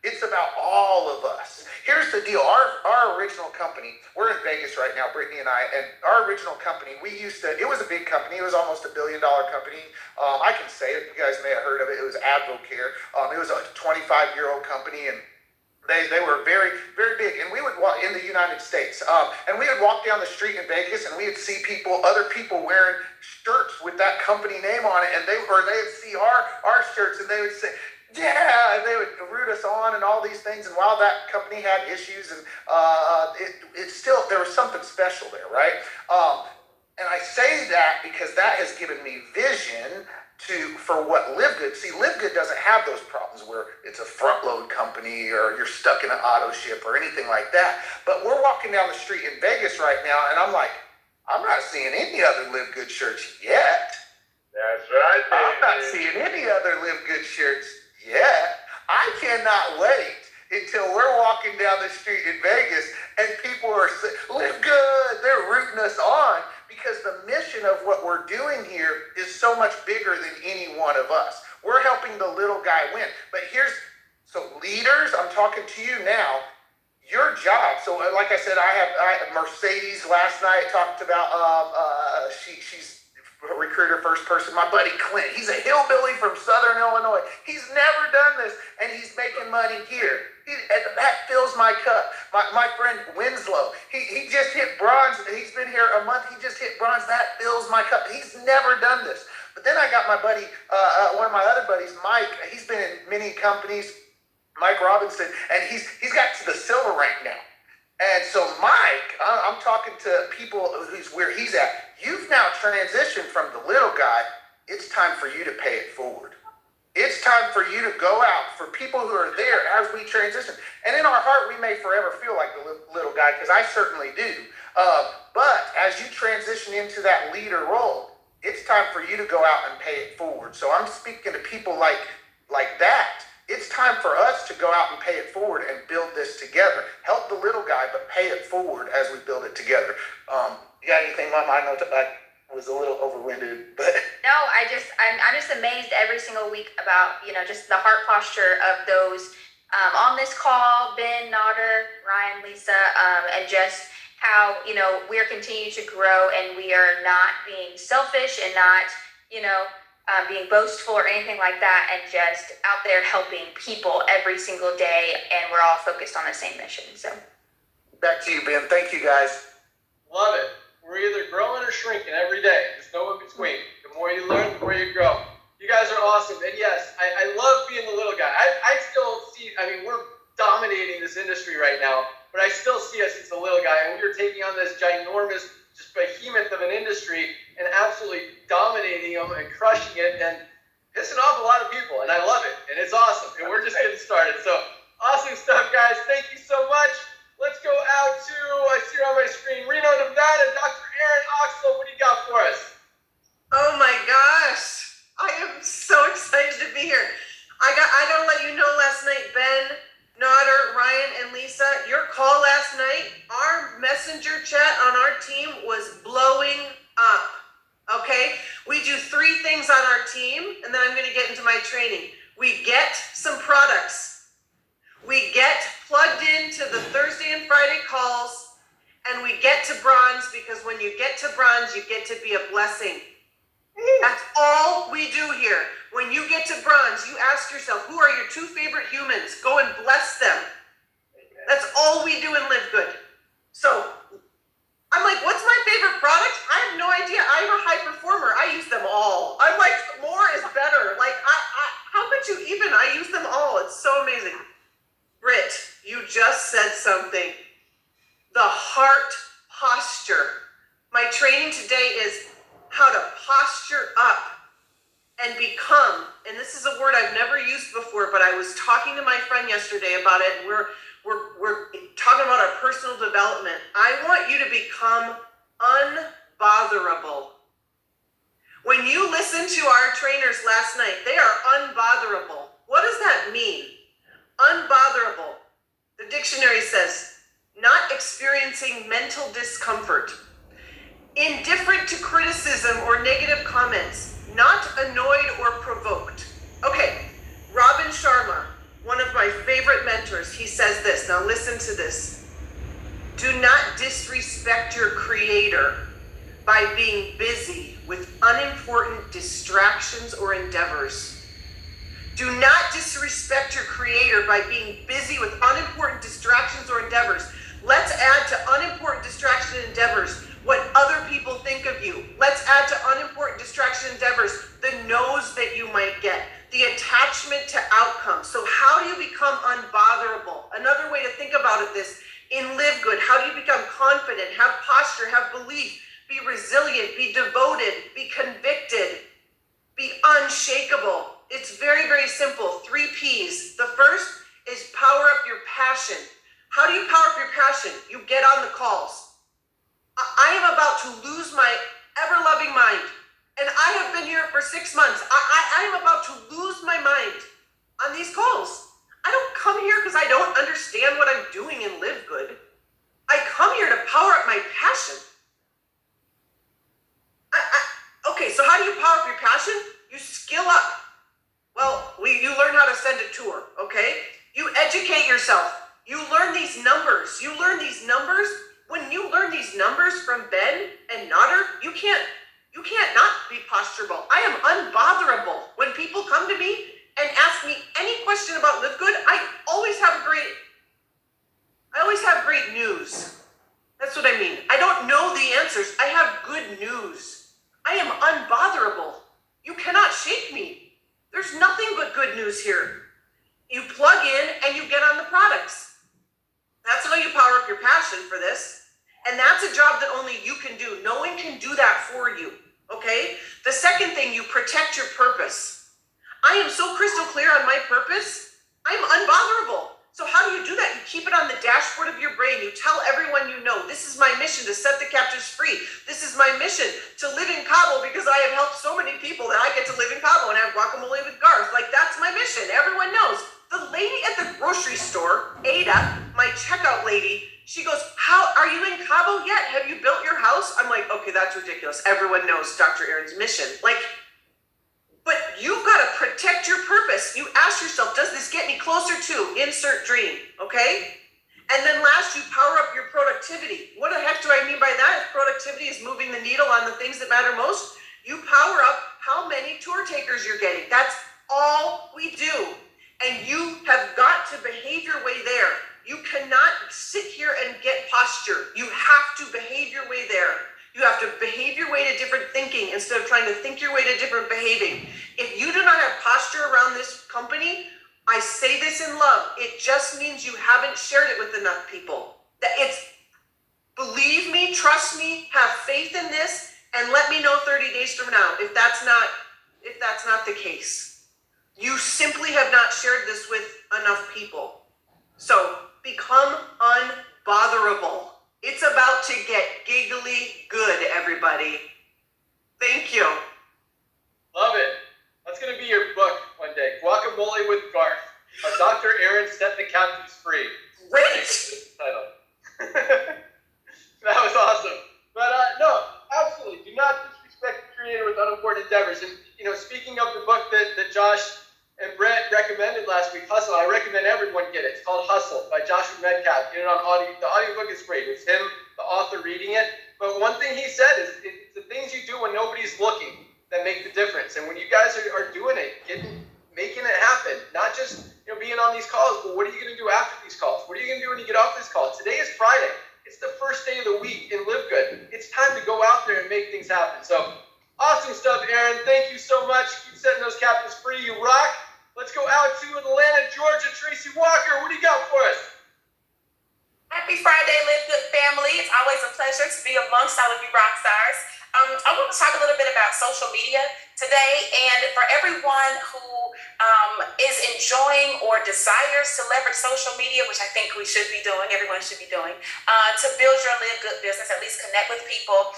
It's about all of us. Here's the deal. Our original company, we're in Vegas right now, Brittany and I, and our original company, it was a big company. It was almost $1 billion company. I can say it. You guys may have heard of it. It was Advocare. It was a 25-year-old company, and they were very, very big. And we would walk in the United States, and we would walk down the street in Vegas, and we would see other people wearing shirts with that company name on it, and they would see our shirts, and they would say, yeah, and they would root us on and all these things. And while that company had issues, and it still, there was something special there, right? And I say that because that has given me vision for what Live Good. See, Live Good doesn't have those problems where it's a front load company or you're stuck in an auto ship or anything like that. But we're walking down the street in Vegas right now, and I'm like, I'm not seeing any other Live Good shirts yet. That's right, baby. I'm not seeing any other Live Good shirts yet. I cannot wait until we're walking down the street in Vegas and people are saying, Live Good. They're rooting us on, because the mission of what we're doing here is so much bigger than any one of us. We're helping the little guy win. But so leaders, I'm talking to you now. Your job. So like I said, I have Mercedes last night talked about, she's a recruiter, first person. My buddy Clint, he's a hillbilly from Southern Illinois. He's never done this, and he's making money here. That fills my cup. My friend Winslow, he just hit bronze. He's been here a month. He just hit bronze. That fills my cup. He's never done this. But then I got my buddy, one of my other buddies, Mike. He's been in many companies, Mike Robinson, and he's got to the silver rank now. And so Mike, I'm talking to people who's where he's at. You've now transitioned from the little guy. It's time for you to pay it forward. It's time for you to go out for people who are there as we transition. And in our heart, we may forever feel like the little guy, because I certainly do. But as you transition into that leader role, it's time for you to go out and pay it forward. So I'm speaking to people like that. It's time for us to go out and pay it forward and build this together. Help the little guy, but pay it forward as we build it together. You got anything, Mom? I know I was a little overwinded, but no, I'm just amazed every single week about just the heart posture of those on this call, Ben, Nodder, Ryan, Lisa, and just how we're continuing to grow, and we are not being selfish and not being boastful or anything like that, and just out there helping people every single day, and we're all focused on the same mission. So back to you, Ben. Thank you, guys. Love it. We're either growing or shrinking every day. There's no in between. The more you learn, the more you grow. You guys are awesome. And yes, I love being the little guy. I still see, we're dominating this industry right now, but I still see us as the little guy, and we are taking on this ginormous, just behemoth absolutely dominating them and crushing it and pissing off a lot of people, and I love it, and it's awesome, and we're just getting started. So awesome stuff, guys. Thank you so much. Let's go out to, I see her on my screen, Reno, Nevada. Dr. Aaron Oxlow, what do you got for us? Oh my gosh, I am so excited to be here. I gotta let you know, last night, Ben, Nodder, Ryan, and Lisa, your call last night, our messenger chat on our team was blowing up. Okay, we do 3 things on our team, and then I'm going to get into my training. We get some products, we get plugged into the Thursday and Friday calls, and we get to bronze, because when you get to bronze, you get to be a blessing. That's all we do here. When you get to bronze, you ask yourself, who are your 2 favorite humans? Go and bless them. That's all we do in Live Good. So I'm like, what's my favorite product? I have no idea. I'm a high performer. I use them all. I'm like, more is better. Like, how could you even? I use them all. It's so amazing. Britt, you just said something. The heart posture. My training today is how to posture up and become, and this is a word I've never used before, but I was talking to my friend yesterday about it, and we're talking about our personal development. I want you to become unbotherable. When you listen to our trainers last night, they are unbotherable. What does that mean? Unbotherable. The dictionary says, not experiencing mental discomfort, indifferent to criticism or negative comments, not annoyed or provoked. Okay, Robin Sharma, one of my favorite mentors, he says this. Now listen to this. Do not disrespect your creator by being busy with unimportant distractions or endeavors. Do not disrespect your creator by being busy with unimportant distractions or endeavors. Let's add to unimportant distraction and endeavors what other people think of you. Let's add to unimportant distraction endeavors the no's that you might get, the attachment to outcomes. So how do you become unbotherable? Another way to think about it this, in Live Good, how do you become confident, have posture, have belief, be resilient, be devoted, be convicted, be unshakable? It's very, very simple. 3 P's. The first is power up your passion. How do you power up your passion? You get on the calls. I am about to lose my ever-loving mind, and I have been here for 6 months. I am about to lose my mind on these calls. I don't come here because I don't understand what I'm doing in Live Good. I come here to power up my passion. Okay, so how do you power up your passion? You skill up. Well, you learn how to send a tour, okay? You educate yourself. You learn these numbers. You learn these numbers. When you learn these numbers from Ben and Nodder, you can't not be posturable. I am unbotherable. When people come to me and ask me any question about Live Good, I always have great news. That's what I mean. I don't know the answers. I have good news. I am unbotherable. You cannot shake me. There's nothing but good news here. You plug in and you get on the products. That's how you power up your passion for this. And that's a job that only you can do. No one can do that for you, okay? The second thing, you protect your purpose. I am so crystal clear on my purpose. I'm unbotherable. So how do you do that? You keep it on the dashboard of your brain. You tell everyone you know, this is my mission to set the captives free. This is my mission to live in Cabo because I have helped so many people that I get to live in Cabo and have guacamole with Garth. Like, that's my mission. Everyone knows. The lady at the grocery store, Ada, my checkout lady, she goes, how are you in Cabo yet? Have you built your house? I'm like, okay, that's ridiculous. Everyone knows Dr. Aaron's mission. Like, but you've got to protect your purpose. You ask yourself, does this get me closer to insert dream? Okay? And then last, you power up your productivity. What the heck do I mean by that? If productivity is moving the needle on the things that matter most, you power up how many tour takers you're getting. That's all we do. And you have got to behave your way there. You cannot sit here and get posture. You have to behave your way there. You have to behave your way to different thinking instead of trying to think your way to different behaving. If you do not have posture around this company, I say this in love, it just means you haven't shared it with enough people. That it's, believe me, trust me, have faith in this, and let me know 30 days from now if that's not the case. You simply have not shared this with enough people. So become unbotherable. It's about to get giggly good, everybody. Thank you. Love it. That's going to be your book one day. Guacamole with Garth. Dr. Aaron set the captives free. Great. Title. That was awesome. But no, absolutely. Do not disrespect the creator with unimportant endeavors. And, you know, speaking of the book that Josh and Brett recommended last week, Hustle, I recommend everyone get it. It's called Hustle by Joshua Medcalf. Get it on audio. The audiobook is great. It's him, the author, reading it. But one thing he said is it's the things you do when nobody's looking that make the difference. And when you guys are doing it, making it happen, not just being on these calls, but what are you going to do after these calls? What are you going to do when you get off this call? Today is Friday. It's the first day of the week in Live Good. It's time to go out there and make things happen. So awesome stuff, Aaron. Thank you so much. Keep setting those captives free. You rock. Let's go out to Atlanta, Georgia. Tracy Walker, what do you got for us? Happy Friday, Live Good family. It's always a pleasure to be amongst all of you rock stars. I want to talk a little bit about social media today, and for everyone who is enjoying or desires to leverage social media, which I think we should be doing, everyone should be doing, to build your Live Good business, at least connect with people.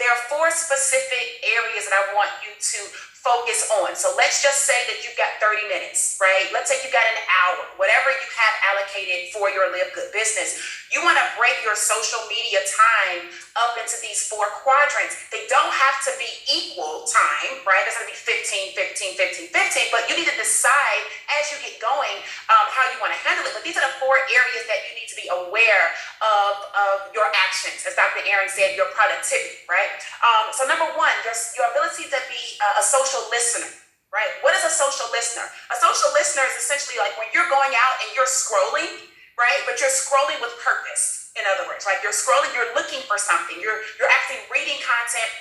There are 4 specific areas that I want you to focus on. So let's just say that you've got 30 minutes, right? Let's say you've got an hour, whatever you have allocated for your Live Good business. You want to break your social media time up into these 4 quadrants. They don't have to be equal time, right? There's going to be 15, 15, 15, 15, but you need to decide as you get going how you want to handle it. But these are the 4 areas that you need to be aware of your actions. As Dr. Aaron said, your productivity, right? So number 1, your ability to be a social listener, right? What is a social listener? A social listener is essentially like when you're going out and you're scrolling, right? But you're scrolling with purpose. In other words, like you're scrolling, you're looking for something. You're actually reading content.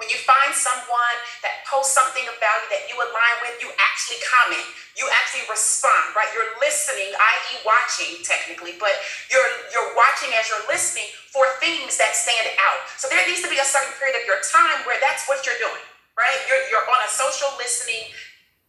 When you find someone that posts something of value that you align with, you actually comment. You actually respond, right? You're listening, i.e. watching technically, but you're watching as you're listening for things that stand out. So there needs to be a certain period of your time where that's what you're doing, right? You're on a social listening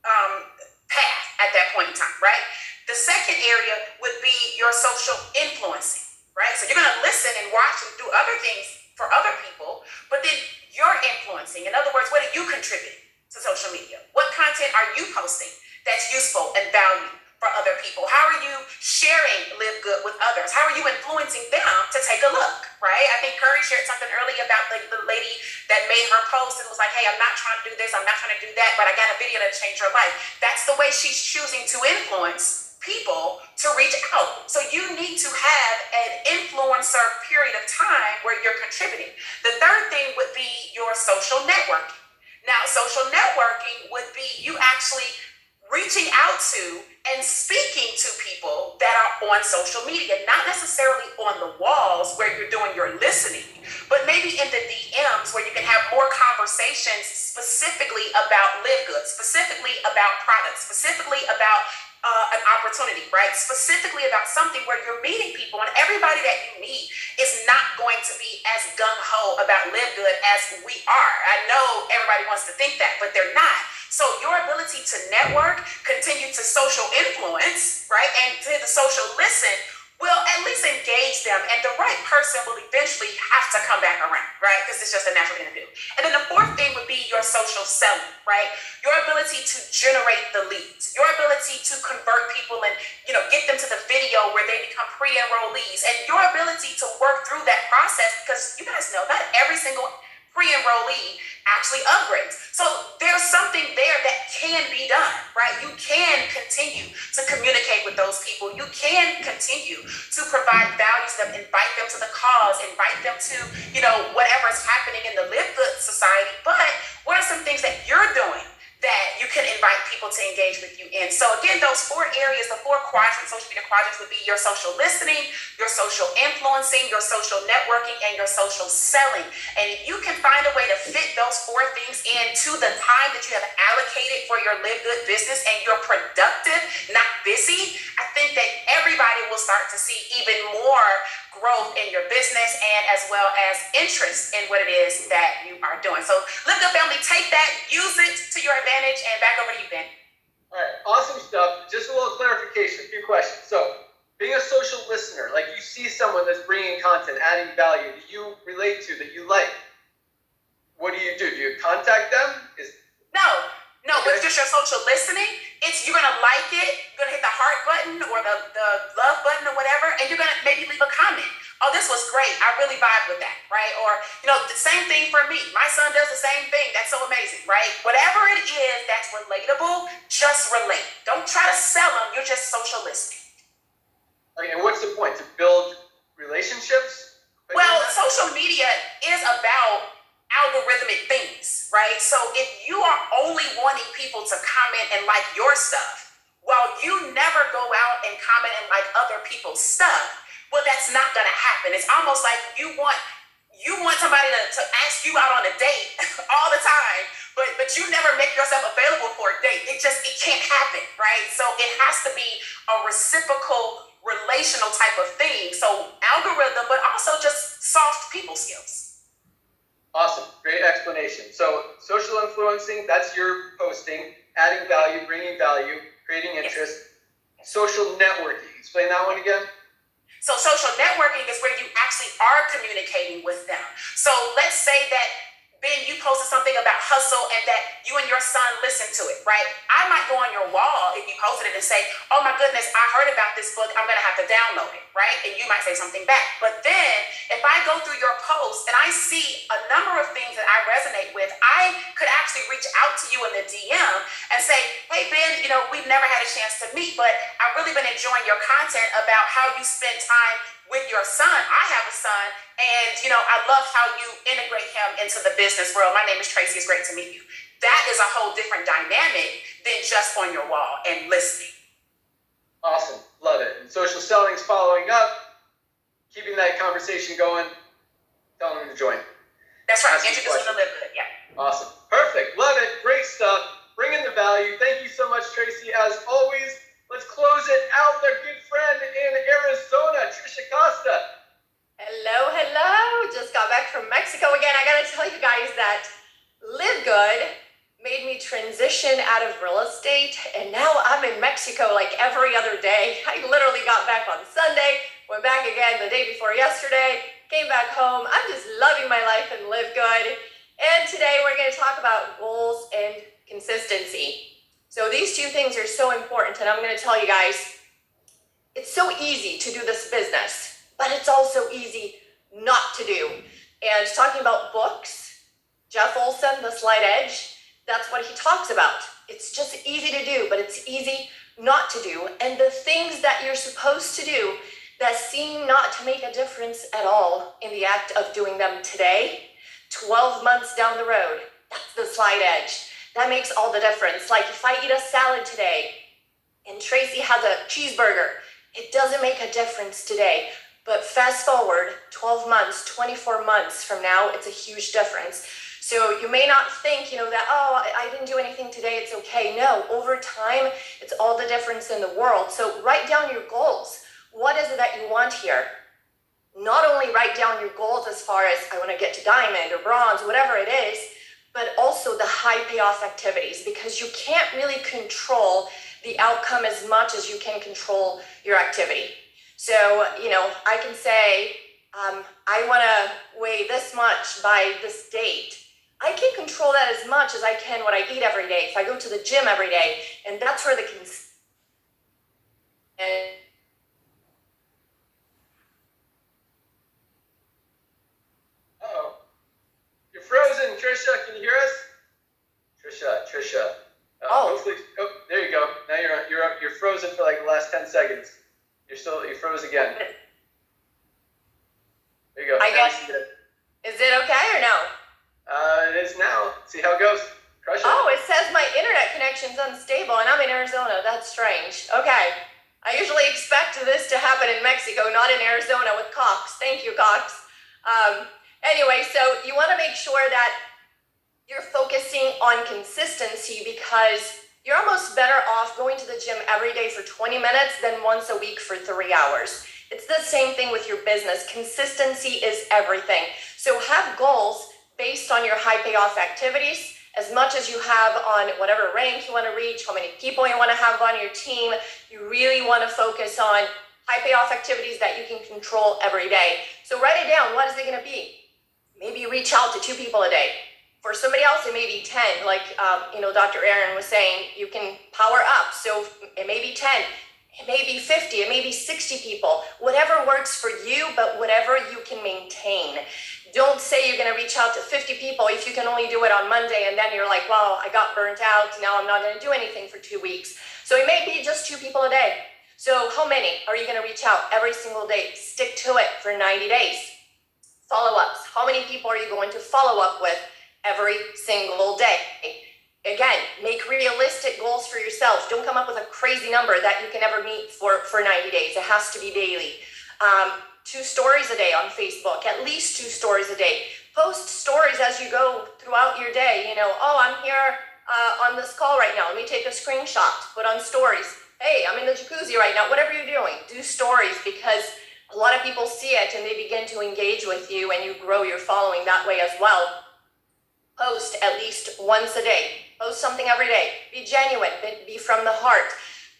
path at that point in time, right? The second area would be your social influencing, right? So you're going to listen and watch and do other things for other people, but then you're influencing. In other words, what are you contributing to social media? What content are you posting that's useful and valuable for other people? How are you sharing Live Good with others? How are you influencing them to take a look, right? I think Curry shared something earlier about the lady that made her post and was like, hey, I'm not trying to do this, I'm not trying to do that, but I got a video that changed her life. That's the way she's choosing to influence people to reach out. So you need to have an influencer period of time where you're contributing. The third thing would be your social networking. Now, social networking would be you actually reaching out to and speaking to people that are on social media, not necessarily on the walls where you're doing your listening, but maybe in the DMs where you can have more conversations specifically about Live Good, specifically about products, specifically about an opportunity, right? Specifically about something where you're meeting people, and everybody that you meet is not going to be as gung-ho about Live Good as we are. I know everybody wants to think that, but they're not. So your ability to network, continue to social influence, right, and to the social listen will at least engage them, and the right person will eventually have to come back around, right? Because it's just a natural thing to do. And then the fourth thing would be your social selling, right? Your ability to generate the leads, your ability to convert people and, get them to the video where they become pre-enrollees, and your ability to work through that process, because you guys know not every single pre-enrollee actually upgrades. So there's something there that can be done, right? You can continue to communicate with those people. You can continue to provide value to them, invite them to the cause, invite them to, whatever is happening in the Live Good society. But what are some things that you're doing that you can invite people people to engage with you in. So again, those 4 areas, the 4 quadrants, social media quadrants would be your social listening, your social influencing, your social networking, and your social selling. And if you can find a way to fit those 4 things into the time that you have allocated for your Live Good business and you're productive, not busy, I think that everybody will start to see even more growth in your business and as well as interest in what it is that you are doing. So Live Good family, take that, use it to your advantage, and back over to you, Ben. All right, awesome stuff. Just a little clarification, a few questions. So, being a social listener, like you see someone that's bringing content, adding value that you relate to, that you like, what do? Do you contact them? No, Okay. with just your social listening, it's you're gonna like it, you're gonna hit the heart button or the love button or whatever, and you're gonna maybe leave a comment. Oh, this was great. I really vibe with that, right? Or, the same thing for me. My son does the same thing. That's so amazing, right? Whatever it is that's relatable, just relate. Don't try to sell them. You're just social listening. Okay, and what's the point? To build relationships? Well, social media is about algorithmic things, right? So if you are only wanting people to comment and like your stuff, while you never go out and comment and like other people's stuff, well, that's not gonna happen. It's almost like you want somebody to ask you out on a date all the time, but you never make yourself available for a date. It can't happen, right? So it has to be a reciprocal, relational type of thing. So algorithm, but also just soft people skills. Awesome, great explanation. So social influencing, that's your posting, adding value, bringing value, creating interest. Yes. Social networking, explain that one again. So social networking is where you actually are communicating with them. So let's say that, Ben, you posted something about hustle and that you and your son listened to it, right? I might go on your wall if you posted it and say, oh my goodness, I heard about this book, I'm gonna have to download it, right? And you might say something back. But then if I go through your post and I see a number of things that I resonate with, I could actually reach out to you in the DM and say, hey Ben, we've never had a chance to meet, but I've really been enjoying your content about how you spend time with your son. I have a son, and I love how you integrate him into the business world. My name is Tracy. It's great to meet you. That is a whole different dynamic than just on your wall and listening. Awesome, love it. And social selling is following up, keeping that conversation going, telling them to join. That's right. Asking Introduce them to Live Good. Yeah. Awesome, perfect, love it, great stuff. Bringing the value. Thank you so much, Tracy. As always, let's close it out with our good friend in Arizona, Trisha Costa. Hello. Just got back from Mexico again. I gotta tell you guys that Live Good made me transition out of real estate, and now I'm in Mexico like every other day. I literally got back on Sunday, went back again the day before yesterday, came back home. I'm just loving my life and Live Good. And today we're gonna talk about goals and consistency. So these 2 things are so important, and I'm gonna tell you guys, it's so easy to do this business, but it's also easy not to do. And talking about books, Jeff Olson, The Slight Edge, that's what he talks about. It's just easy to do, but it's easy not to do. And the things that you're supposed to do that seem not to make a difference at all in the act of doing them today, 12 months down the road, that's the slight edge. That makes all the difference. Like if I eat a salad today and Tracy has a cheeseburger, it doesn't make a difference today. But fast forward 12 months, 24 months from now, it's a huge difference. So you may not think, that, I didn't do anything today, it's okay. No, over time, it's all the difference in the world. So write down your goals. What is it that you want here? Not only write down your goals as far as I want to get to diamond or bronze, whatever it is, but also the high payoff activities, because you can't really control the outcome as much as you can control your activity. So, I can say, I want to weigh this much by this date. I can control that as much as I can what I eat every day, if I go to the gym every day, and that's where Uh-oh. You're frozen, Trisha. Can you hear us? Trisha. Hopefully. Oh, there you go. Now you're frozen for like the last 10 seconds. You froze again. There you go. I guess. Is it okay or no? It is now. See how it goes. Crush it. Oh, it says my internet connection connection's unstable, and I'm in Arizona. That's strange. Okay. I usually expect this to happen in Mexico, not in Arizona with Cox. Thank you, Cox. Anyway, so you want to make sure that you're focusing on consistency, because you're almost better off going to the gym every day for 20 minutes than once a week for 3 hours. It's the same thing with your business. Consistency is everything. So have goals based on your high payoff activities, as much as you have on whatever rank you want to reach, how many people you want to have on your team. You really want to focus on high payoff activities that you can control every day. So write it down. What is it going to be? Maybe reach out to 2 people a day. For somebody else, it may be 10. Like, Dr. Aaron was saying, you can power up. So it may be 10. It may be 50, it may be 60 people, whatever works for you, but whatever you can maintain. Don't say you're gonna reach out to 50 people if you can only do it on Monday, and then you're like, wow, I got burnt out, now I'm not gonna do anything for 2 weeks. So it may be just 2 people a day. So how many are you gonna reach out every single day? Stick to it for 90 days. Follow-ups, how many people are you going to follow up with every single day? Again, make realistic goals for yourself. Don't come up with a crazy number that you can never meet for 90 days. It has to be daily. 2 stories a day on Facebook, at least 2 stories a day. Post stories as you go throughout your day. Oh, I'm here on this call right now. Let me take a screenshot, put on stories. Hey, I'm in the jacuzzi right now. Whatever you're doing, do stories, because a lot of people see it and they begin to engage with you, and you grow your following that way as well. Post at least once a day. Post something every day. Be genuine, be from the heart.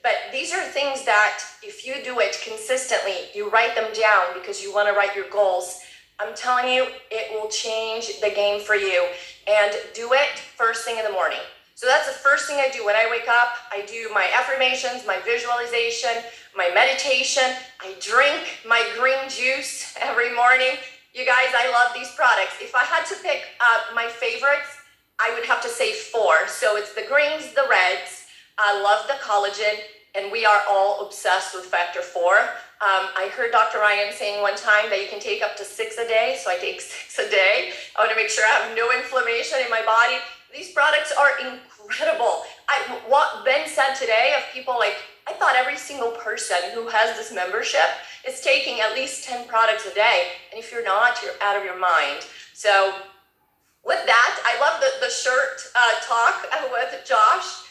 But these are things that if you do it consistently, you write them down because you want to write your goals. I'm telling you, it will change the game for you. And do it first thing in the morning. So that's the first thing I do. When I wake up, I do my affirmations, my visualization, my meditation. I drink my green juice every morning. You guys, I love these products. If I had to pick my favorites, I would have to say 4. So it's the greens, the reds. I love the collagen, and we are all obsessed with factor 4. I heard Dr. Ryan saying one time that you can take up to 6 a day, so I take 6 a day. I want to make sure I have no inflammation in my body. These products are incredible. What Ben said today of people, like, I thought every single person who has this membership is taking at least 10 products a day. And if you're not, you're out of your mind. So with that, I love the shirt talk with Josh,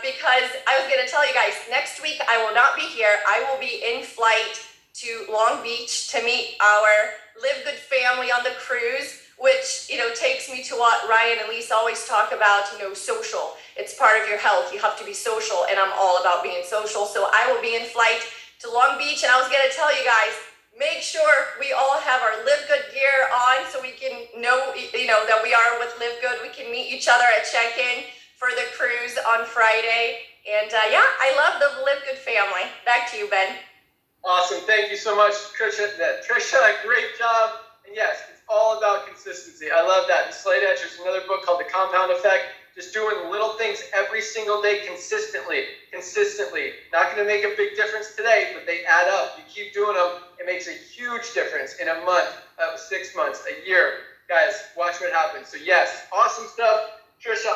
because I was going to tell you guys, next week I will not be here. I will be in flight to Long Beach to meet our Live Good family on the cruise, which, takes me to what Ryan and Lisa always talk about, social. It's part of your health. You have to be social, and I'm all about being social. So I will be in flight to Long Beach, and I was going to tell you guys, make sure we all have our Live Good gear on so we can know, that we are with Live Good. We can meet each other at check-in for the cruise on Friday. And I love the Live Good family. Back to you, Ben. Awesome. Thank you so much, Trisha. Great job. And yes, it's all about consistency. I love that. And Slate Edge, there's another book called The Compound Effect. Just doing little things every single day consistently. Not going to make a big difference today, but they add up. You keep doing them, it makes a huge difference in a month, 6 months, a year. Guys, watch what happens. So yes, awesome stuff. Trisha,